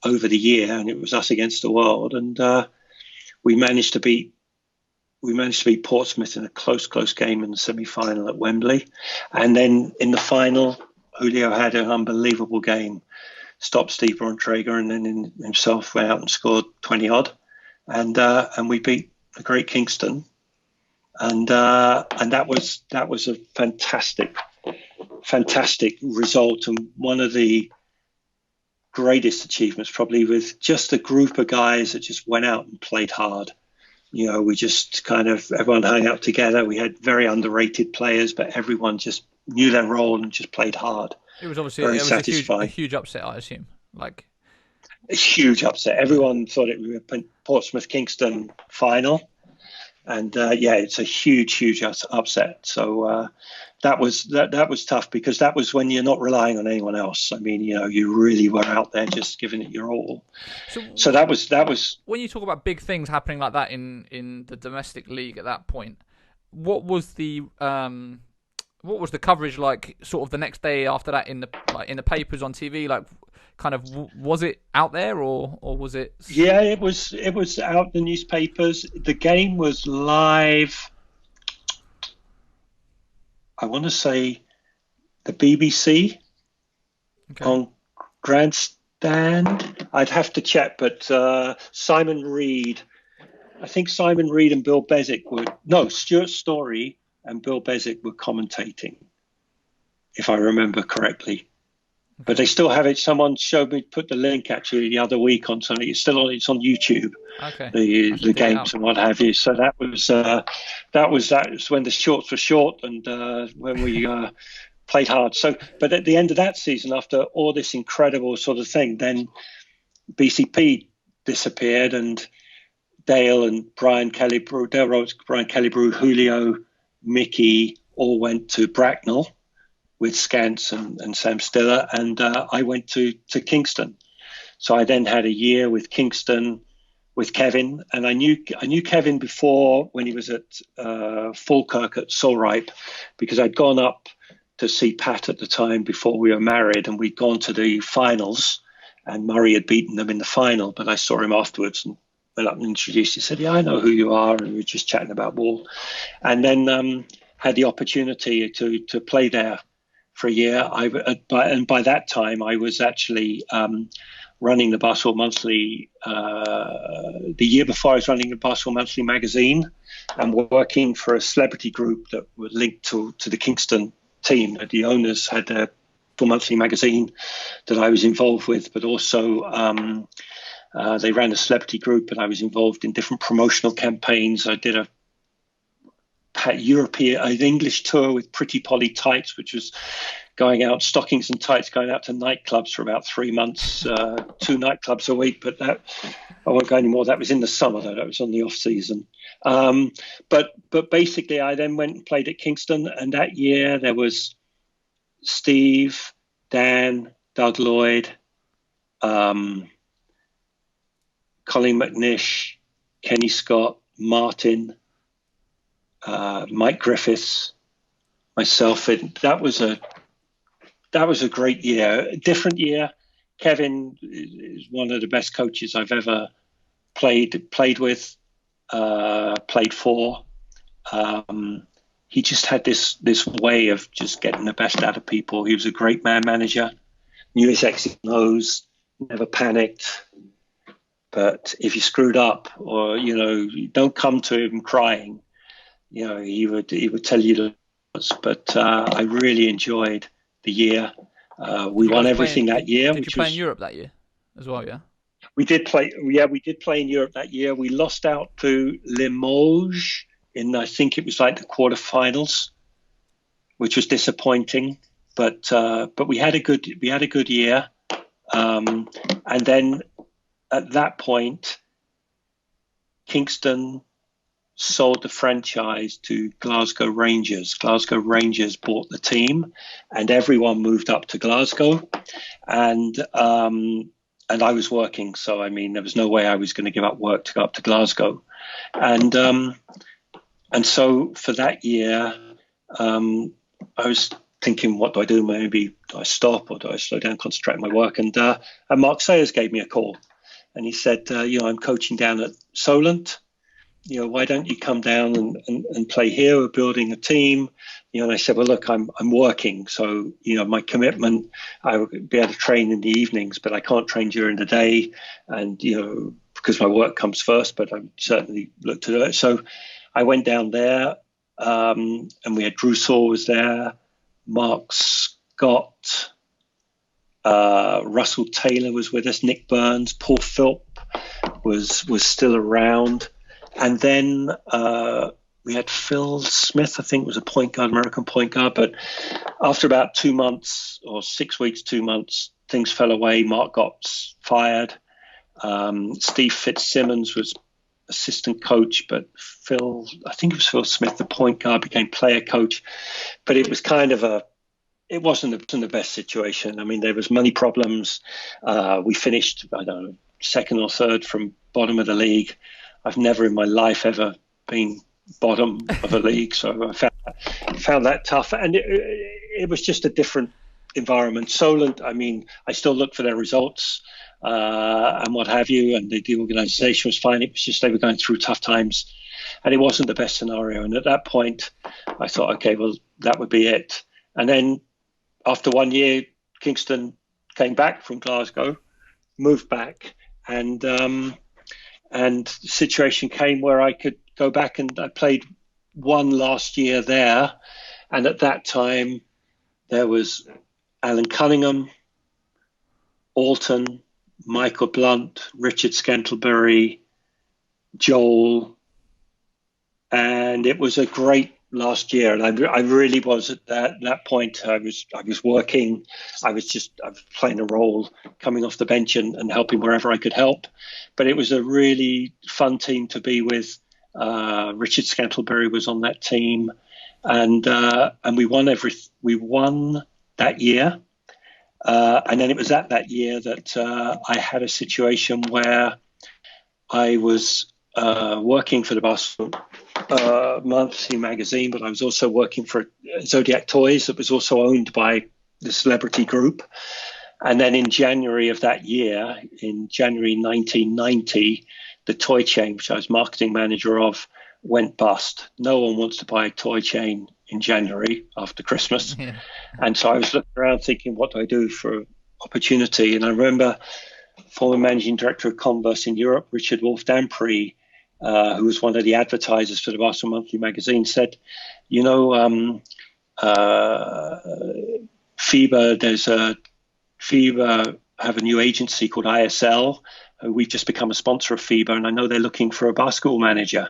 over the year, and it was us against the world. And we managed to beat Portsmouth in a close game in the semi-final at Wembley. And then in the final, Julio had an unbelievable game, stopped Steve Bontrager, and then himself went out and scored 20-odd. And we beat the great Kingston. And that was a fantastic result, and one of the greatest achievements probably, with just a group of guys that just went out and played hard. We just everyone hung out together. We had very underrated players, but everyone just knew their role and just played hard. It was obviously a huge upset, I assume. Like a huge upset. Everyone thought it was a Portsmouth Kingston final. And it's a huge upset. So that was tough because that was when you're not relying on anyone else. I mean, you really were out there just giving it your all. So that was. When you talk about big things happening like that in the domestic league at that point, what was the coverage like? Sort of the next day after that in the papers, on TV, like. Kind of, was it out there or was it? Yeah, it was out in the newspapers. The game was live. I want to say the BBC on Grandstand. I'd have to check, but Simon Reed I think Simon Reed and Bill Bezic Stuart Story and Bill Bezic were commentating, if I remember correctly. But they still have it. Someone showed me, put the link actually the other week on something. It's still on. It's on YouTube. Okay. The games and what have you. So that was when the shorts were short and when we played hard. So, but at the end of that season, after all this incredible sort of thing, then BCP disappeared and Dale and Brian Kellybrew, Dale Rhodes, Brian Kellybrew, Julio, Mickey all went to Bracknell with Scance and Sam Stiller, and I went to Kingston. So I then had a year with Kingston with Kevin, and I knew Kevin before when he was at Falkirk at Solripe, because I'd gone up to see Pat at the time before we were married, and we'd gone to the finals, and Murray had beaten them in the final, but I saw him afterwards and went up and introduced. He said, "Yeah, I know who you are," and we were just chatting about ball, and then had the opportunity to play there for a year. And by that time, I was actually running the Basketball Monthly. The year before, I was running the Basketball Monthly magazine and working for a celebrity group that were linked to the Kingston team. The owners had a Basketball Monthly magazine that I was involved with, but also they ran a celebrity group, and I was involved in different promotional campaigns. I did a an English tour with Pretty Polly Tights, which was going out, stockings and tights, going out to nightclubs for about 3 months, 2 nightclubs a week. But that, I won't go anymore. That was in the summer, though. That was on the off season. But basically, I then went and played at Kingston, and that year there was Steve, Dan, Doug Lloyd, Colin McNish, Kenny Scott, Martin, Mike Griffiths, myself. That was a great year, a different year. Kevin is one of the best coaches I've ever played with, played for. He just had this way of just getting the best out of people. He was a great man manager, knew his X's and O's, never panicked. But if you screwed up, or you don't come to him crying, he would tell you to. But I really enjoyed the year. We won everything that year. Did you play in Europe that year as well? Yeah. We did play. Yeah, we did play in Europe that year. We lost out to Limoges in, I think it was like the quarterfinals, which was disappointing. But we had a good year. And then at that point, Kingston sold the franchise to Glasgow Rangers. Glasgow Rangers bought the team, and everyone moved up to Glasgow. And I was working, so I mean, there was no way I was going to give up work to go up to Glasgow. And so for that year, I was thinking, what do I do? Maybe do I stop, or do I slow down, concentrate on my work? And Mark Sayers gave me a call, and he said, I'm coaching down at Solent. Why don't you come down and play here? We're building a team. And I said, well, look, I'm working. So, my commitment, I would be able to train in the evenings, but I can't train during the day. And, because my work comes first, but I certainly look to do it. So I went down there, and we had Drew Saw was there, Mark Scott, Russell Taylor was with us, Nick Burns, Paul Philp was still around. And then we had Phil Smith, I think was a point guard, American point guard. But after about 2 months or 6 weeks, 2 months, things fell away. Mark got fired. Steve Fitzsimmons was assistant coach, but I think it was Phil Smith, the point guard, became player coach. But it was kind of it wasn't the best situation. I mean, there was money problems. We finished, I don't know, second or third from bottom of the league. I've never in my life ever been bottom of a league, so I found that tough. And it was just a different environment. Solent, I mean, I still look for their results and what have you, and the organisation was fine. It was just they were going through tough times, and it wasn't the best scenario. And at that point, I thought, okay, well, that would be it. And then after 1 year, Kingston came back from Glasgow, moved back, and And the situation came where I could go back, and I played one last year there. And at that time, there was Alan Cunningham, Alton, Michael Blunt, Richard Scantlebury, Joel, and it was a great last year. And I really was at that point. I was working. I was playing a role, coming off the bench and helping wherever I could help. But it was a really fun team to be with. Richard Scantlebury was on that team, and we won we won that year. And then it was at that year that I had a situation where I was working for the Basketball Monthly magazine, but I was also working for Zodiac Toys that was also owned by the Celebrity Group. And then in January of that year, in January 1990, the toy chain, which I was marketing manager of, went bust. No one wants to buy a toy chain in January after Christmas. Yeah. And so I was looking around thinking, what do I do for opportunity? And I remember former managing director of Converse in Europe, Richard Wolf Damprey, who was one of the advertisers for the Basketball Monthly magazine, said, FIBA have a new agency called ISL. We've just become a sponsor of FIBA, and I know they're looking for a basketball manager.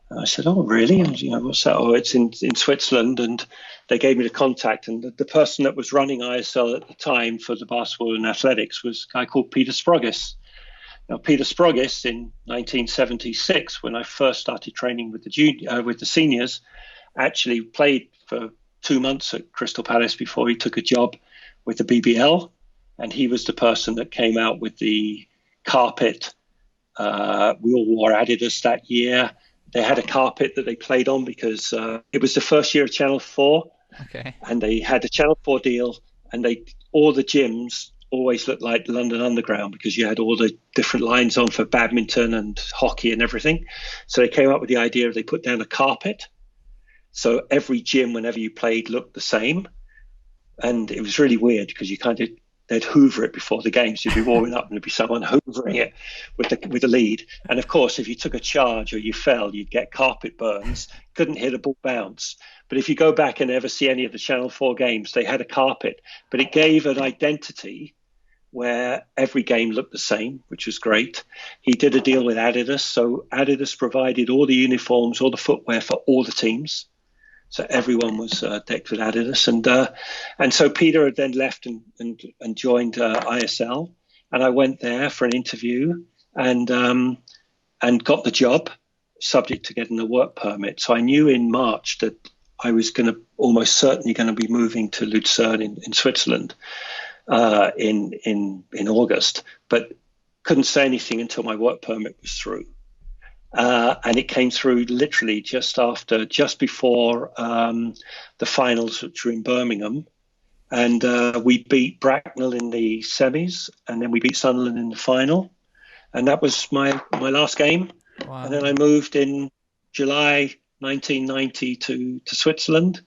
And I said, oh, really? And, what's that? Oh, it's in Switzerland. And they gave me the contact. And the person that was running ISL at the time for the basketball and athletics was a guy called Peter Sprogis. Now, Peter Sprogis, in 1976, when I first started training with the seniors, actually played for 2 months at Crystal Palace before he took a job with the BBL. And he was the person that came out with the carpet. We all wore Adidas that year. They had a carpet that they played on because it was the first year of Channel 4. Okay. And they had a Channel 4 deal, and all the gyms always looked like London Underground because you had all the different lines on for badminton and hockey and everything. So they came up with the idea of they put down a carpet. So every gym, whenever you played, looked the same. And it was really weird because they'd hoover it before the games. You'd be warming up and there'd be someone hoovering it with the lead. And of course, if you took a charge or you fell, you'd get carpet burns. Couldn't hit a ball bounce. But if you go back and ever see any of the Channel 4 games, they had a carpet. But it gave an identity where every game looked the same, which was great. He did a deal with Adidas. So Adidas provided all the uniforms, all the footwear for all the teams. So everyone was decked with Adidas, and so Peter had then left and joined ISL, and I went there for an interview and got the job, subject to getting a work permit. So I knew in March that I was almost certainly going to be moving to Lucerne in Switzerland in August, but couldn't say anything until my work permit was through. And it came through literally just before the finals, which were in Birmingham. And we beat Bracknell in the semis, and then we beat Sunderland in the final. And that was my last game. Wow. And then I moved in July 1990 to Switzerland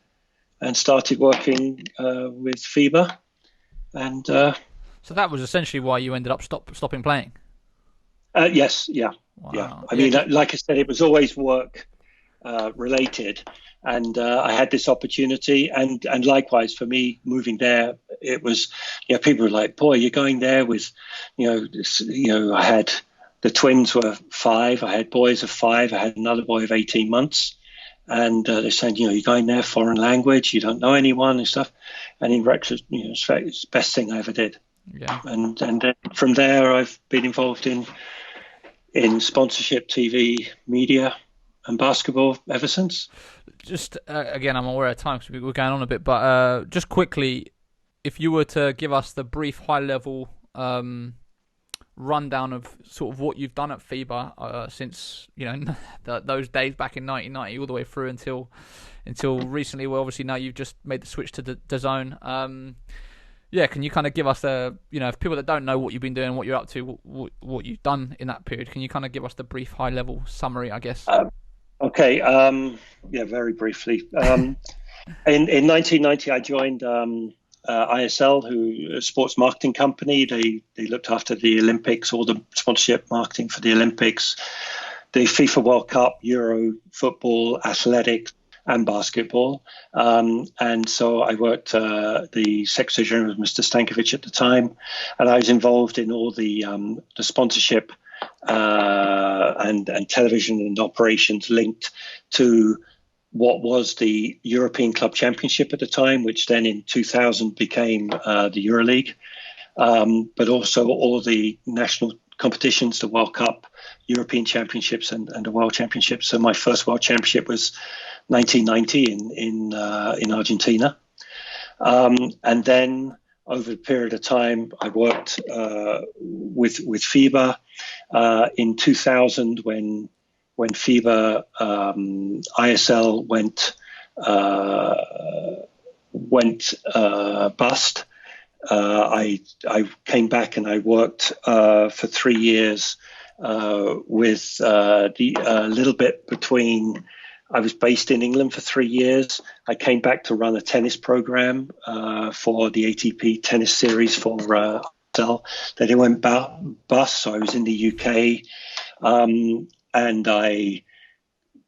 and started working with FIBA. And so that was essentially why you ended up stopping playing? Yes, yeah. Wow. Yeah, I mean, like I said, it was always work related, and I had this opportunity, and likewise for me moving there, it was, people were like, "Boy, you're going there with, I had the twins were 5, I had boys of 5, I had another boy of 18 months, and they're saying, you're going there, foreign language, you don't know anyone and stuff, and in retrospect, it's the best thing I ever did. Yeah, and then from there, I've been involved in sponsorship, TV, media, and basketball ever since. Just, again, I'm aware of time because we're going on a bit, but just quickly, if you were to give us the brief high-level rundown of sort of what you've done at FIBA since, those days back in 1990 all the way through until recently, well, obviously now you've just made the switch to the DAZN. Yeah, can you kind of give us if people that don't know what you've been doing, what you're up to, what you've done in that period, can you kind of give us the brief high-level summary, I guess? Okay, very briefly. In 1990, I joined ISL, who a sports marketing company. They looked after the Olympics, all the sponsorship marketing for the Olympics, the FIFA World Cup, Euro football, athletics, and basketball. And so I worked, the Secretary General was Mr. Stankovic at the time, and I was involved in all the sponsorship and television and operations linked to what was the European Club Championship at the time, which then in 2000 became the EuroLeague, but also all the national competitions, the World Cup, European Championships, and the World Championships. So my first World Championship was 1990 in Argentina, and then over a period of time, I worked with FIBA in 2000 when FIBA ISL went bust. I came back and I worked for 3 years with the little bit between. I was based in England for 3 years. I came back to run a tennis program for the ATP tennis series for ISL. Then it went bust, so I was in the UK. And I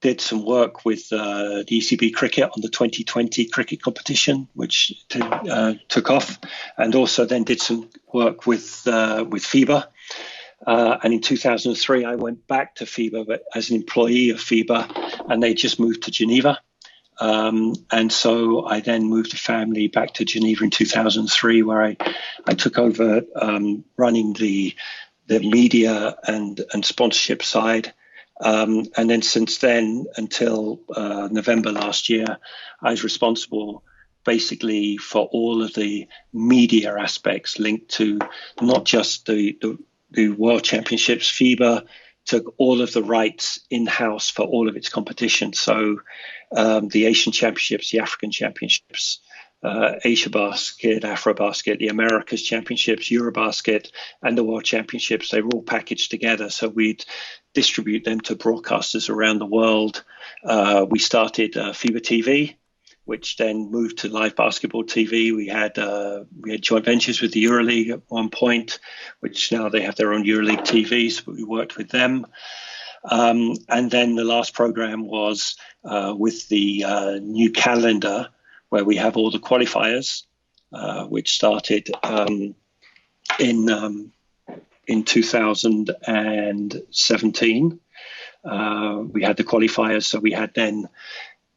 did some work with the ECB cricket on the 2020 cricket competition, which took off, and also then did some work with FIBA. And in 2003, I went back to FIBA, but as an employee of FIBA, and they just moved to Geneva. And so I then moved the family back to Geneva in 2003, where I took over running the media and sponsorship side. And then since then until November last year, I was responsible basically for all of the media aspects linked to not just the World Championships. FIBA took all of the rights in-house for all of its competitions. So the Asian Championships, the African Championships, Asia Basket, Afro Basket, the Americas Championships, Eurobasket, and the World Championships, they were all packaged together. So we'd distribute them to broadcasters around the world. We started FIBA TV, which then moved to live basketball TV. We had joint ventures with the EuroLeague at one point, which now they have their own EuroLeague TVs, but we worked with them. And then the last program was with the new calendar, where we have all the qualifiers, which started in 2017. We had the qualifiers, so we had then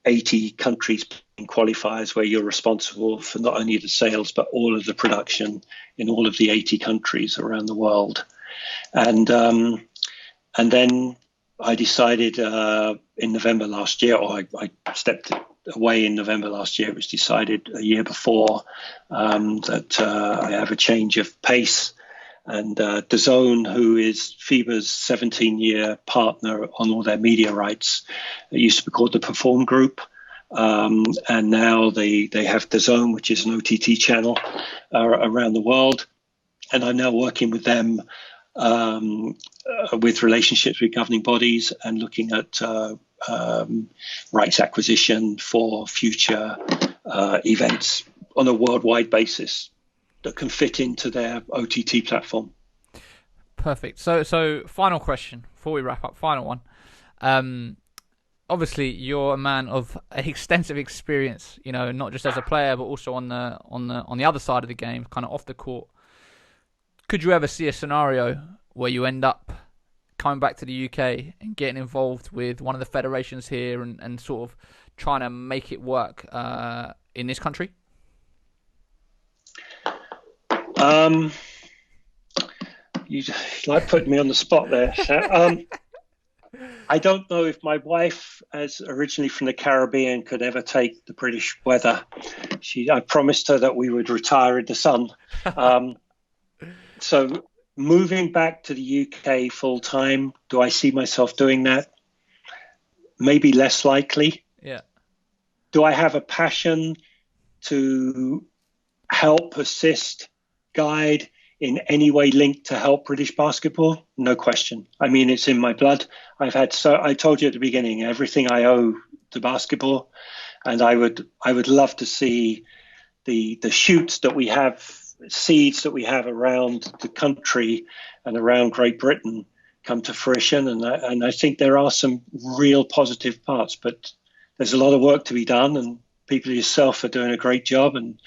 80 countries in qualifiers, where you're responsible for not only the sales but all of the production in all of the 80 countries around the world. And then I decided in November last year, or I stepped away in November last year. It was decided a year before that I have a change of pace. And DAZN, who is FIBA's 17-year partner on all their media rights, it used to be called the Perform Group. And now they have DAZN, which is an OTT channel around the world. And I'm now working with them with relationships with governing bodies and looking at rights acquisition for future events on a worldwide basis that can fit into their OTT platform. Perfect. So final question before we wrap up. Final one. Obviously, you're a man of extensive experience. You know, not just as a player, but also on the other side of the game, kind of off the court. Could you ever see a scenario where you end up coming back to the UK and getting involved with one of the federations here and sort of trying to make it work in this country? You like putting me on the spot there. I don't know if my wife, as originally from the Caribbean, could ever take the British weather. I promised her that we would retire in the sun. So moving back to the UK full time, do I see myself doing that? Maybe less likely. Yeah. Do I have a passion to help, assist, guide in any way linked to help British basketball? No question. I mean, it's in my blood. I told you at the beginning, everything I owe to basketball, and I would love to see the shoots that we have, seeds that we have around the country and around Great Britain come to fruition. And I think there are some real positive parts, but there's a lot of work to be done, and people yourself are doing a great job, and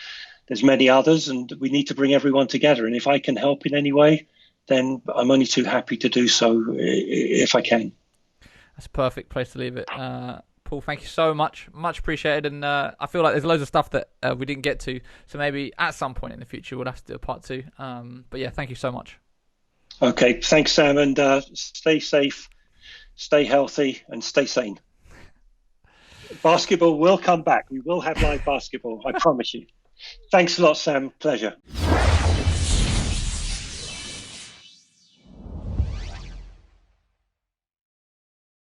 there's many others, and we need to bring everyone together. And if I can help in any way, then I'm only too happy to do so if I can. That's a perfect place to leave it. Paul, thank you so much. Much appreciated. And I feel like there's loads of stuff that we didn't get to. So maybe at some point in the future, we'll have to do a part 2. But yeah, thank you so much. Okay. Thanks, Sam. And stay safe, stay healthy, and stay sane. Basketball will come back. We will have live basketball. I promise you. Thanks a lot, Sam. Pleasure.